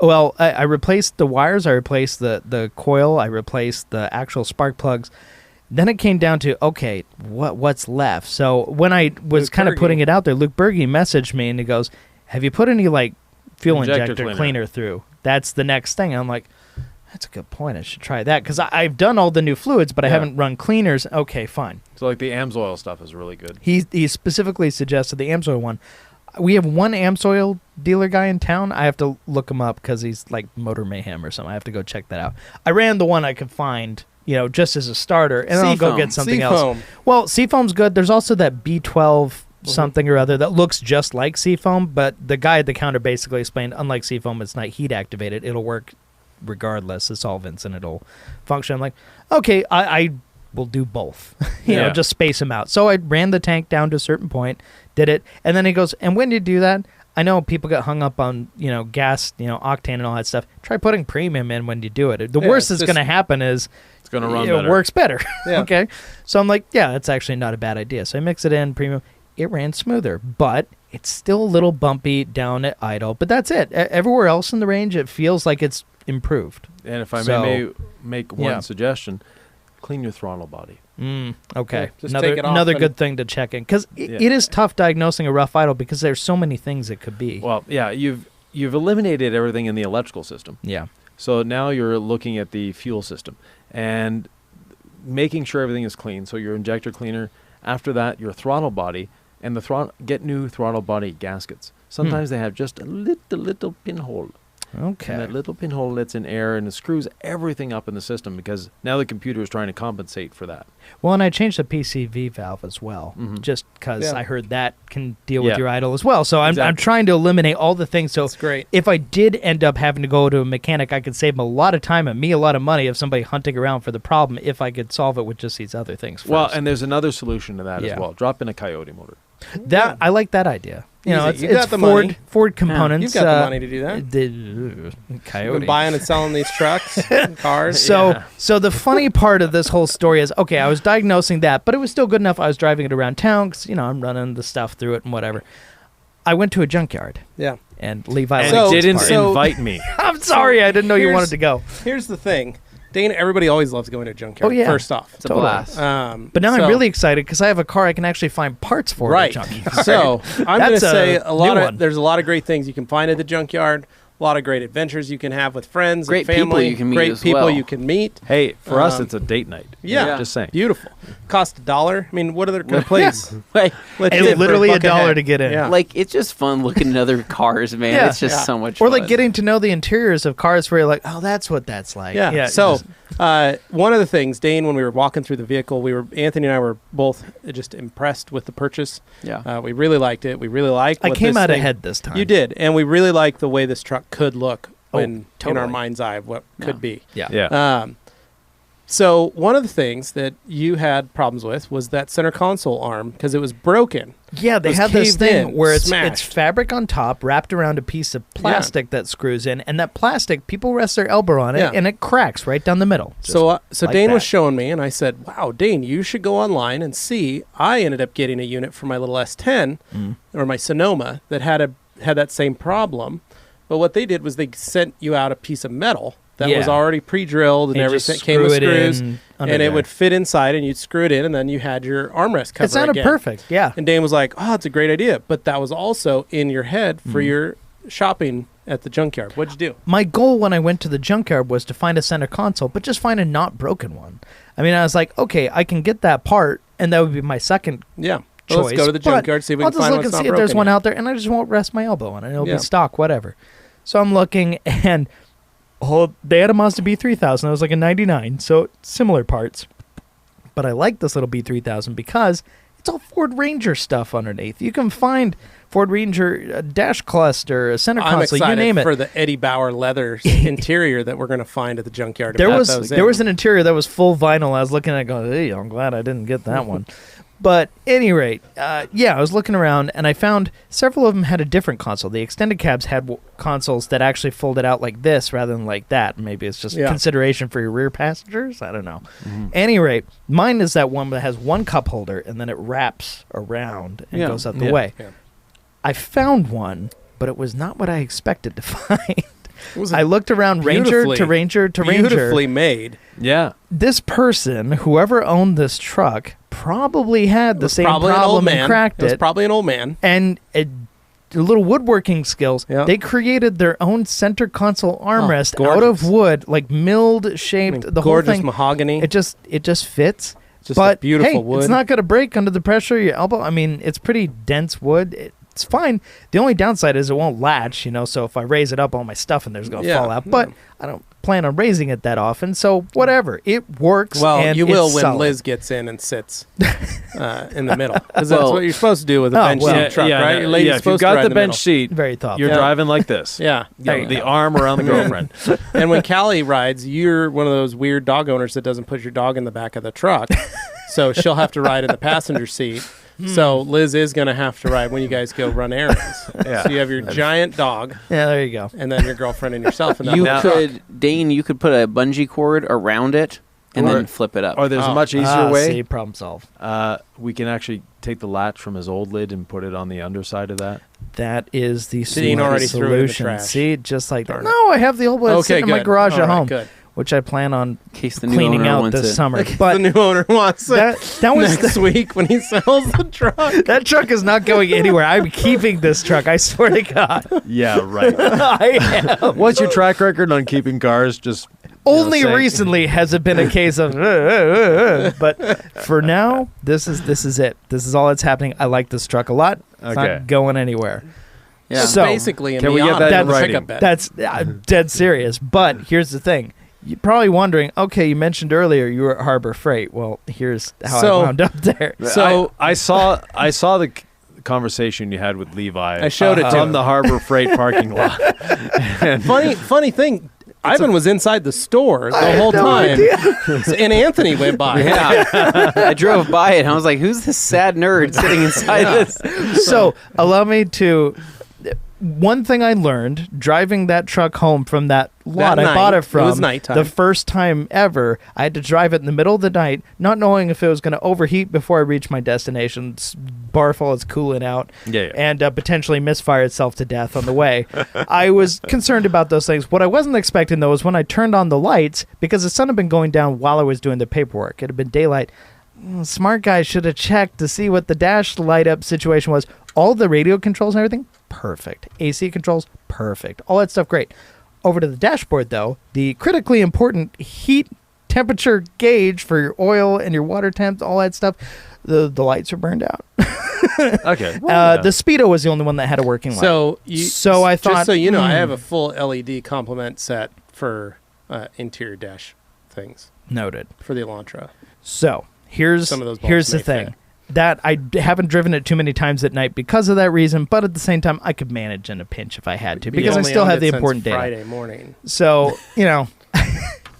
well, I replaced the wires, I replaced the coil, I replaced the actual spark plugs. Then it came down to, okay, what's left? So when I was Luke kind of Berge. putting it out there, Luke Berge messaged me and he goes, have you put any like fuel Injector injector cleaner. cleaner through? That's the next thing. I'm like, that's a good point. I should try that because I've done all the new fluids, but I Yeah. haven't run cleaners. Okay, fine. So like the AMSOIL stuff is really good. He specifically suggested the AMSOIL one. We have one AMSOIL dealer guy in town. I have to look him up because he's like Motor Mayhem or something. I have to go check that out. I ran the one I could find, just as a starter, and then I'll go Seafoam. get something else. Seafoam. Well, Seafoam's good. There's also that B12 something or other that looks just like Seafoam, but the guy at the counter basically explained, unlike Seafoam, it's not heat activated. It'll work regardless of solvents and it'll function. I'm like, okay, I will do both. Yeah. Just space them out. So I ran the tank down to a certain point, did it, and then he goes, and when you do that, I know people get hung up on, gas, octane and all that stuff. Try putting premium in when you do it. The Yeah, worst it's that's going to happen is It's going to run it better. works better. Yeah. Okay. So I'm like, yeah, that's actually not a bad idea. So I mix it in, premium. It ran smoother, but it's still a little bumpy down at idle. But that's it. Everywhere else in the range, it feels like it's improved. And if I So- may make one Yeah. suggestion, clean your throttle body. Okay. Yeah, just another take it off another and- good thing to check in because Yeah. it is tough diagnosing a rough idle because there's so many things it could be. Well, yeah, you've eliminated everything in the electrical system. Yeah. So now you're looking at the fuel system and making sure everything is clean. So your injector cleaner, after that your throttle body, and the throttle, get new throttle body gaskets. Sometimes they have just a little pinhole. Okay. And that little pinhole lets in air and it screws everything up in the system because now the computer is trying to compensate for that. Well, and I changed the PCV valve as well, Mhm. just because Yeah. I heard that can deal with Yeah. your idle as well. So I'm Exactly. trying to eliminate all the things. So That's great. if I did end up having to go to a mechanic, I could save him a lot of time and me a lot of money of somebody hunting around for the problem if I could solve it with just these other things first. Well, and there's another solution to that Yeah. as well. Drop in a Coyote motor. that I like that idea. Easy. It's, You it's got the Ford money. Ford components. You've got the money to do that. The You've Coyote. been buying and selling these trucks, cars. So, Yeah. so the funny part of this whole story is, okay, I was diagnosing that, but it was still good enough. I was driving it around town because, I'm running the stuff through it and whatever. I went to a junkyard, Yeah. and Levi And So- liked didn't this part. invite me. I'm sorry, I didn't know you here's- wanted to go. Here's the thing. Dane, everybody always loves going to a junkyard. Oh, yeah. First off. It's a Totally. blast. But now so- I'm really excited because I have a car I can actually find parts for. right. At a junkyard. So I'm going to That's a say new one. there's a lot of great things you can find at the junkyard. A lot of great adventures you can have with friends, Great and family. people you can meet great as people well. you can meet. Hey, for us, it's a date night. Yeah. Just saying. Beautiful. Cost $1. I mean, what other place? Like, Let's It's get for literally buck a $1 head. to get in. Yeah. like, it's just fun looking at other cars, man. Yeah. It's just Yeah. so much Or fun. like getting to know the interiors of cars where you're like, oh, that's what that's like. Yeah. So, one of the things, Dane, when we were walking through the vehicle, Anthony and I were both just impressed with the purchase. Yeah. We really liked it. We really liked. I what came this out thing- ahead this time. You did, and we really liked the way this truck could look when in our totally. mind's eye of what could be. Yeah. Yeah. So one of the things that you had problems with was that center console arm because it was broken. Yeah, they was had this caved thing in, where it's smashed. fabric on top wrapped around a piece of plastic that screws in, and that plastic, people rest their elbow on it, Yeah. and it cracks right down the middle. So like Dane was that. showing me, and I said, "Wow, Dane, you should go online and see." I ended up getting a unit for my little S10 or my Sonoma that had that same problem, but what they did was they sent you out a piece of metal that was Yeah. already pre-drilled and And you everything. just Came with screw it screws, in under and it there. would fit inside, and you'd screw it in, and then you had your armrest cover. It sounded again. perfect. Yeah. And Dane was like, "Oh, it's a great idea," but that was also in your head for your shopping at the junkyard. What'd you do? My goal when I went to the junkyard was to find a center console, but just find a not broken one. I mean, I was like, okay, I can get that part, and that would be my second Yeah. choice. Let's go to the but junkyard, see if we I'll can just find look what's and not see if there's broken one yet. out there, and I just won't rest my elbow on it. It'll Yeah. be stock, whatever. So I'm looking, and they had a Mazda B3000. It was like a 99, so similar parts. But I like this little B3000 because it's all Ford Ranger stuff underneath. You can find Ford Ranger dash cluster, a center I'm console, excited you name it. for the Eddie Bauer leather interior that we're going to find at the junkyard. There About was those there in. was an interior that was full vinyl. I was looking at it going, hey, I'm glad I didn't get that one. But any rate, yeah, I was looking around and I found several of them had a different console. The extended cabs had consoles that actually folded out like this rather than like that. Maybe it's just consideration for your rear passengers. I don't know. Any rate, mine is that one that has one cup holder and then it wraps around and goes out the way. Yeah. I found one, but it was not what I expected to find. Was I looked around Ranger to Ranger to Ranger. Beautifully made. Yeah. This person, whoever owned this truck, probably had the same Probably an old problem man. and cracked It was it. probably an old man. And little woodworking skills. Yeah. They created their own center console armrest out gorgeous. of wood, like milled, shaped. The whole gorgeous thing. mahogany. It just fits. Just but a beautiful hey, wood. it's not going to break under the pressure of your elbow. I mean, it's pretty dense wood. It's fine. The only downside is it won't latch, so if I raise it up, all my stuff in there's going to fall out. But I don't plan on raising it that often, so whatever. It works. Well, and you will it's when solid. Liz gets in and sits in the middle. Because that's what you're supposed to do with a Oh, bench well. seat truck, right? Your lady's if you've supposed to got ride the in the bench middle. seat, Very thoughtful. you're driving like this. Yeah. The arm around the girlfriend. And when Callie rides, you're one of those weird dog owners that doesn't put your dog in the back of the truck. So she'll have to ride in the passenger seat. So Liz is going to have to ride when you guys go run errands. Yeah. So you have your giant dog Yeah, there you go. and then your girlfriend and yourself in that You little truck. could, Dane, you could put a bungee cord around it and Or- then flip it up. Or there's a much easier See, way. problem solved. We can actually take the latch from his old lid and put it on the underside of that. That is the Dean already threw it in the solution. trash. See, just like that. Darn it. No, I have the old one Okay, sitting in my good. garage All at right, home, good. which I plan on in case the new cleaning owner out wants this it. summer. The But new owner wants it that was next week when he sells the truck. that truck is not going anywhere. I'm keeping this truck. I swear to God. Yeah, right. I am. What's your track record on keeping cars just Only saying- recently has it been a case of, but for now, this is it. This is all that's happening. I like this truck a lot. It's Okay. not going anywhere. Yeah. So- Basically, a Can we get Miata that in with a writing? pickup bed. That's dead serious. But here's the thing. You're probably wondering, okay, you mentioned earlier you were at Harbor Freight. Well, here's how So- I wound up there. So- I saw the conversation you had with Levi. I showed it to on him. the Harbor Freight parking lot. And Funny thing, Ivan was inside the store the whole time, and Anthony went by. Yeah. I drove by it and I was like, who's this sad nerd sitting inside this? So allow me to. One thing I learned driving that truck home from that lot That I bought night, it from, it was nighttime. the first time ever, I had to drive it in the middle of the night, not knowing if it was going to overheat before I reached my destination. Bar full, it's cooling out, Yeah. and potentially misfire itself to death on the way. I was concerned about those things. What I wasn't expecting, though, was when I turned on the lights, because the sun had been going down while I was doing the paperwork. It had been daylight. Smart guy should have checked to see what the dash light up situation was. All the radio controls and everything perfect. AC controls, perfect. All that stuff, great. Over to the dashboard, though, the critically important heat temperature gauge for your oil and your water temps, all that stuff, the lights are burned out. Okay. The Speedo was the only one that had a working light. So I thought, just so you know, I have a full LED complement set for interior dash things noted. for the Elantra. So here's Some of those bulbs here's the may thing. fit. That I haven't driven it too many times at night because of that reason, but at the same time, I could manage in a pinch if I had to, because I still have the important data. Friday morning. So,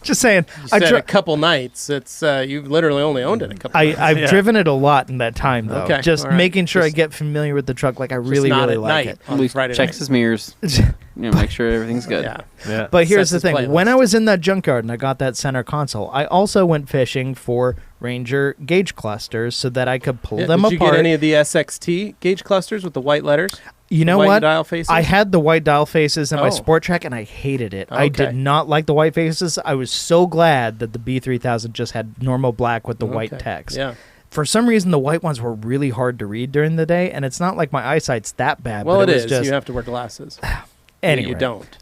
just saying. You said a couple nights. It's you've literally only owned it a couple nights. I've driven it a lot in that time, though. Okay, Just all right. making sure I Just- get familiar with the truck like I Just really, not really at like night it. on Friday Checks night. his mirrors. Make sure everything's good. Yeah. Yeah. But here's Sets the his thing. playlist. When I was in that junkyard and I got that center console, I also went fishing for Ranger gauge clusters so that I could pull Yeah, them did you apart. get any of the SXT gauge clusters with the white letters? You know white what? dial faces? I had the white dial faces in my Oh. Sport Track, and I hated it. I Okay. did not like the white faces. I was so glad that the B3000 just had normal black with the white Okay. text. Yeah. For some reason, the white ones were really hard to read during the day, and it's not like my eyesight's that bad. Well, but it was is. Just, You have to wear glasses. anyway, You don't.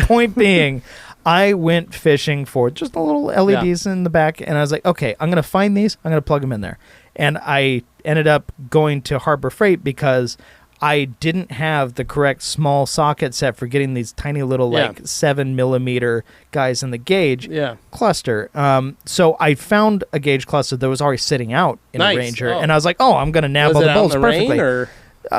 point being, I went fishing for just the little LEDs in the back, and I was like, okay, I'm going to find these. I'm going to plug them in there. And I ended up going to Harbor Freight because I didn't have the correct small socket set for getting these tiny little, Yeah. like 7mm guys in the gauge Yeah. cluster. So I found a gauge cluster that was already sitting out in Nice. a Ranger, Oh. and I was like, oh, I'm going to nab Was all it the out in bolts the perfectly. rain or?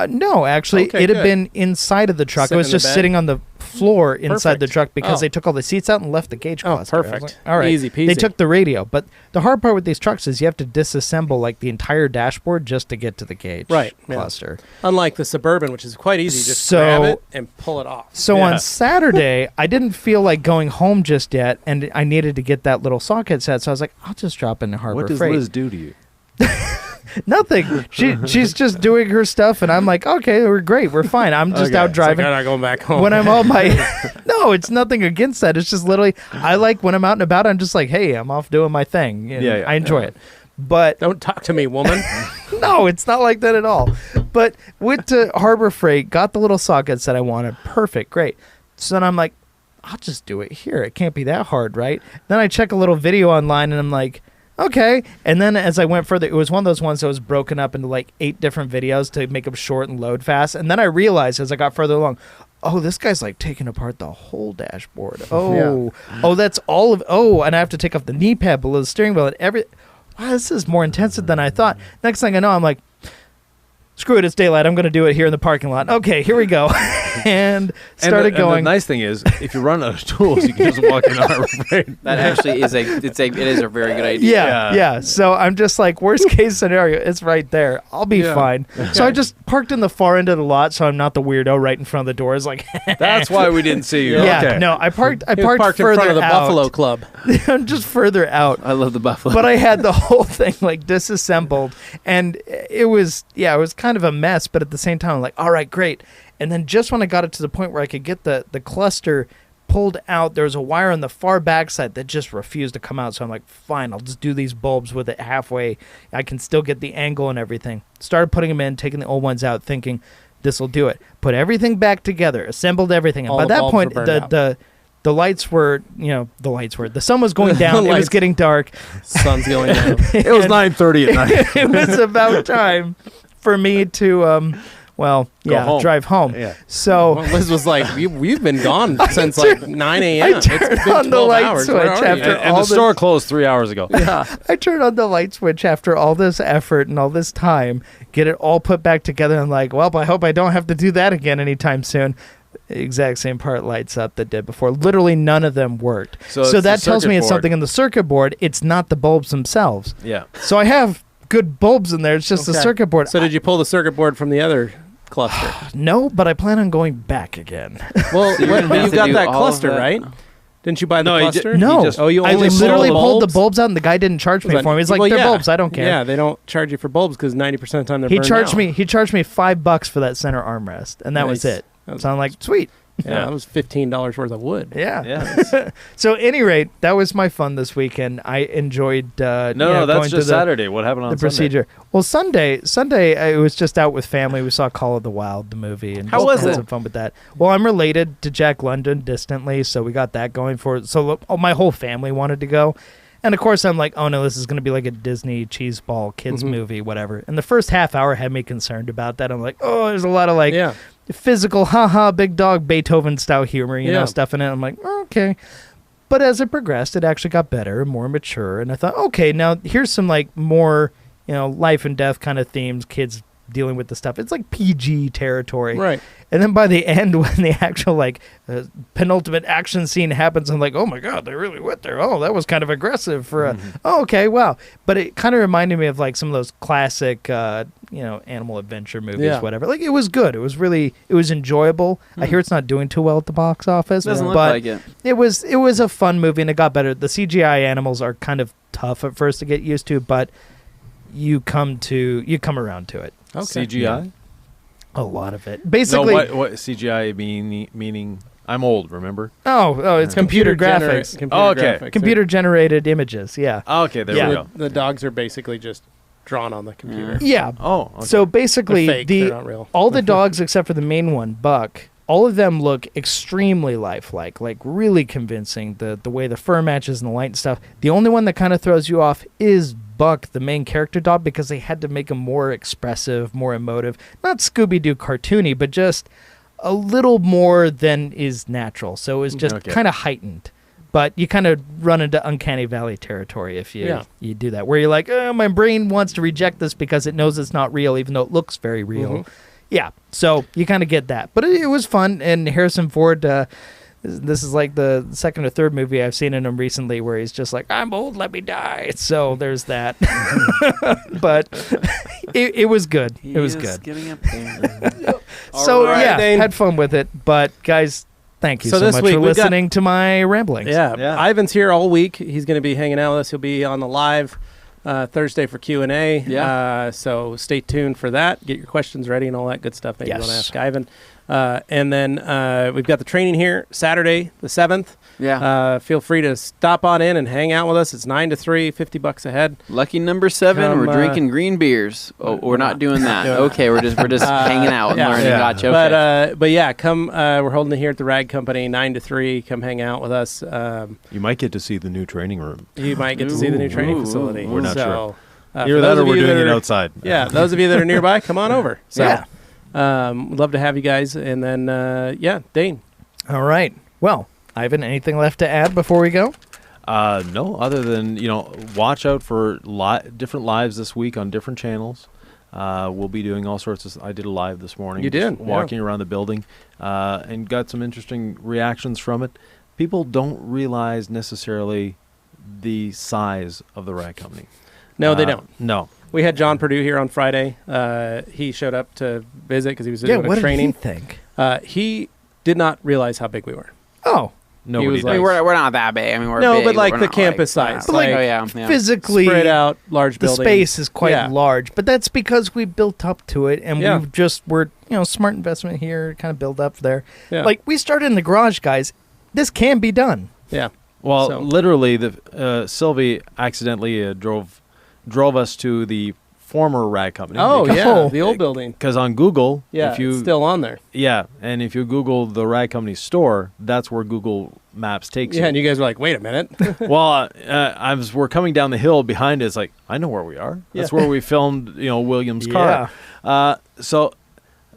No, actually, Okay, it had good. been inside of the truck. Sitting it was in the just bed? sitting on the floor inside the Perfect. truck because Oh. they took all the seats out and left the gauge Oh, cluster. I was perfect. like, all right, Easy peasy. They took the radio, but the hard part with these trucks is you have to disassemble like the entire dashboard just to get to the gauge Right, yeah. cluster. Unlike the Suburban, which is quite easy, just So- grab it and pull it off. So Yeah. on Saturday, I didn't feel like going home just yet, and I needed to get that little socket set. So I was like, I'll just drop into Harbor What does Freight. Liz do to you? Nothing. She's just doing her stuff, and I'm like, okay, we're great, we're fine. I'm just Okay. out It's driving. I'm not going back home. When I'm on my no, it's nothing against that. It's just literally I like when I'm out and about, I'm just like, hey, I'm off doing my thing. And Yeah, yeah. I enjoy it. But Don't talk to me, woman. no, it's not like that at all. But went to Harbor Freight, got the little sockets that I wanted. Perfect, great. So then I'm like, I'll just do it here. It can't be that hard, right? Then I check a little video online and I'm like, okay. And then as I went further, it was one of those ones that was broken up into like 8 different videos to make them short and load fast. And then I realized as I got further along, oh, this guy's like taking apart the whole dashboard. Oh, oh, that's all of, and I have to take off the knee pad below the steering wheel and every, wow, this is more intensive than I thought. Next thing I know, I'm like, screw it, it's daylight. I'm going to do it here in the parking lot. Okay, here we go. and started and going. the nice thing is, if you run out of tools, you can just walk in Harbor Freight. That actually is it is a very good idea. Yeah, Yeah. yeah. So I'm just like, worst case scenario, it's right there. I'll be Yeah. fine. So I just parked in the far end of the lot, so I'm not the weirdo right in front of the door. It's like, That's why we didn't see you. yeah, Okay. no, I parked He was parked in further front of the out. Buffalo Club. I'm just further out. I love the Buffalo. But I had the whole thing like disassembled, and it was kind of a mess. But at the same time, I'm like, all right, great. And then just when I got it to the point where I could get the cluster pulled out, there was a wire on the far backside that just refused to come out. So I'm like, fine, I'll just do these bulbs with it halfway. I can still get the angle and everything. Started putting them in, taking the old ones out, thinking this will do it. Put everything back together, assembled everything. And All by the that bulbs point, were burned out. the lights were, the sun was going down. It was Lights. getting dark. Sun's going down. It was 9:30 at night. It was about time for me to, home. drive home. Yeah. So Well, Liz was like, "We've been gone since like 9 a.m. I It's turned been on the 12 light hours. switch Where are you?" after And all the this- store closed 3 hours ago. Yeah. I turned on the light switch after all this effort and all this time, get it all put back together. I'm like, well, I hope I don't have to do that again anytime soon. Exact same part lights up that did before. Literally none of them worked. So So it's that the tells me circuit it's board. something in the circuit board. It's not the bulbs themselves. Yeah. So I have good bulbs in there. It's just the Okay. circuit board. So did you pull the circuit board from the other cluster? No, but I plan on going back again. Well, So you're gonna have you to got do that all of cluster, that? right? Didn't you buy the No, he cluster? did- No. just- Oh, you I only literally sold pulled the bulbs? bulbs out, and the guy didn't charge me for me. He's like, Well, they're yeah. bulbs. I don't care. Yeah, they don't charge you for bulbs because 90% of the time they're He burned charged out. me. He charged me $5 for that center armrest, and that was Nice. it. So I'm like, sweet. Yeah, that was $15 worth of wood. Yeah. Yeah. So, at any rate, that was my fun this weekend. I enjoyed. No, going that's to just the, Saturday. What happened on the procedure. Well, Sunday, I was just out with family. We saw Call of the Wild, the movie, and How just was had it? some fun with that. Well, I'm related to Jack London distantly, so we got that going for it. So my whole family wanted to go. And, of course, I'm like, oh, no, this is going to be like a Disney cheeseball kids movie, whatever. And the first half hour had me concerned about that. I'm like, oh, there's a lot of, like, physical, haha, big dog, Beethoven-style humor, you know, stuff in it. I'm like, oh, okay. But as it progressed, it actually got better, more mature. And I thought, okay, now here's some, like, more, you know, life and death kind of themes, kids dealing with the stuff. It's like PG territory. Right. And then by the end, when the actual, like, penultimate action scene happens, I'm like, oh, my God, they really went there. Oh, that was kind of aggressive for a... Oh, okay, wow. But it kind of reminded me of, like, some of those classic, animal adventure movies, whatever. Like, it was good. It was enjoyable. I hear it's not doing too well at the box office. Doesn't look but like it. It was a fun movie, and it got better. The CGI animals are kind of tough at first to get used to, but you come around to it. Okay. CGI? A lot of it. Basically, what CGI meaning? I'm old. Remember? It's computer graphics. Computer generated images. Yeah. Oh, okay, there we go. The dogs are basically just drawn on the computer. Yeah. Oh, okay. So basically, They're fake, they're not real. all the dogs except for the main one, Buck, all of them look extremely lifelike, like really convincing. The way the fur matches and the light and stuff. The only one that kind of throws you off is Buck, the main character dog, because they had to make him more expressive, more emotive. Not Scooby-Doo cartoony, but just a little more than is natural. So it was just kind of heightened. But you kind of run into Uncanny Valley territory if you do that, where you're like, oh, my brain wants to reject this because it knows it's not real, even though it looks very real. Yeah, so you kind of get that. But it was fun, and Harrison Ford... this is like the second or third movie I've seen in him recently where he's just like, I'm old, let me die. So there's that. But it was good. It was good. Getting up there. So, right, Dane. had fun with it. But, guys, thank you So so this much week for we've got- listening to my ramblings. Yeah. Ivan's here all week. He's going to be hanging out with us. He'll be on the live Thursday for Q&A. Yeah. So stay tuned for that. Get your questions ready and all that good stuff that you want to ask Ivan. And then we've got the training here Saturday, the 7th. Yeah. Feel free to stop on in and hang out with us. It's 9 to 3, $50 a head. Lucky number 7. We're drinking green beers. Oh, we're not doing that. Okay, we're just hanging out and learning. Gotcha. Okay. But yeah, come. We're holding it here at the Rag Company, 9 to 3. Come hang out with us. You might get to see the new training room. You might get to see the new training facility. We're not sure. Either that or we're doing it outside. Yeah, those of you that are nearby, come on over. So, we'd love to have you guys. And then, Dane. All right. Well, Ivan, anything left to add before we go? No, other than, watch out for different lives this week on different channels. We'll be doing all sorts of... I did a live this morning. You did? Walking around the building and got some interesting reactions from it. People don't realize necessarily the size of the Rag Company. No, they don't. No. We had John Purdue here on Friday. He showed up to visit because he was doing a training. What did he think? He did not realize how big we were. Oh. Nobody was does. I mean, we're not that big. I mean, we're No, big, but like we're the not campus size. But like, yeah. physically, Spread out, large the building. space is quite Yeah. large. But that's because we built up to it, and Yeah. we're smart investment here, kind of build up there. Yeah. Like, we started in the garage, guys. This can be done. Yeah. Well, So- literally, the Sylvie accidentally drove us to the former Rag Company. Oh, because, yeah. The old building. Because on Google, Yeah, if you it's still on there. and if you Google the Rag Company store, that's where Google Maps takes Yeah, you. and you guys were like, wait a minute. Well, we're coming down the hill behind it. It's like, I know where we are. That's where we filmed, William's car. So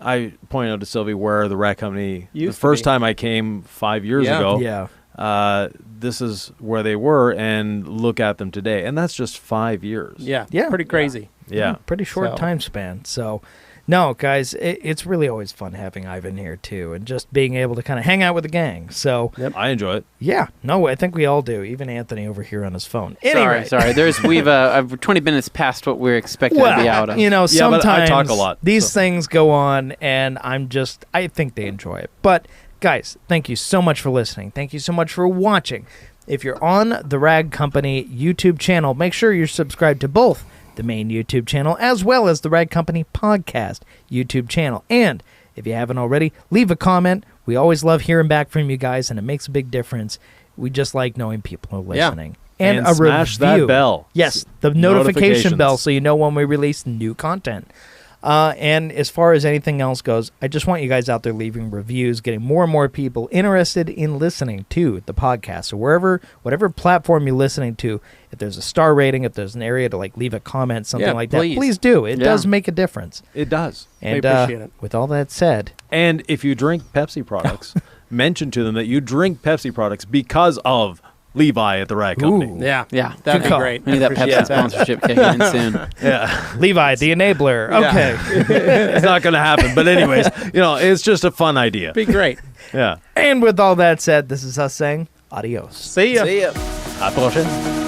I pointed out to Sylvie where the Rag Company, Used the to first be. time I came 5 years ago, this is where they were, and look at them today. And that's just 5 years. Yeah. Yeah. Pretty crazy. Yeah. Pretty short So- time span. So, no, guys, it's really always fun having Ivan here, too, and just being able to kind of hang out with the gang. So, I enjoy it. yeah, no, I think we all do, even Anthony over here on his phone. Anyway. Sorry. We've 20 minutes past what we're expected to be out of. but Sometimes I talk a lot, these so. things go on, and I think they enjoy it. But, guys, thank you so much for listening. Thank you so much for watching. If you're on the Rag Company YouTube channel, make sure you're subscribed to both the main YouTube channel as well as the Rag Company podcast YouTube channel. And if you haven't already, leave a comment. We always love hearing back from you guys, and it makes a big difference. We just like knowing people are listening. And a smash review. that bell. Yes, the notification Notifications. bell so you know when we release new content. And as far as anything else goes, I just want you guys out there leaving reviews, getting more and more people interested in listening to the podcast. So whatever platform you're listening to, if there's a star rating, if there's an area to like leave a comment, something like that, please do. It does make a difference. It does. And We appreciate it. with all that said, And if you drink Pepsi products, mention to them that you drink Pepsi products because of Levi at the Rag Company. Ooh. Yeah. Yeah. That'd Good be call. great. We need that Appreciate Pepsi sponsorship kicking in soon. Yeah. Levi, the enabler. Yeah. Okay. It's not going to happen. But anyways, it's just a fun idea. Be great. Yeah. And with all that said, this is us saying adios. See ya. See ya. À la prochaine.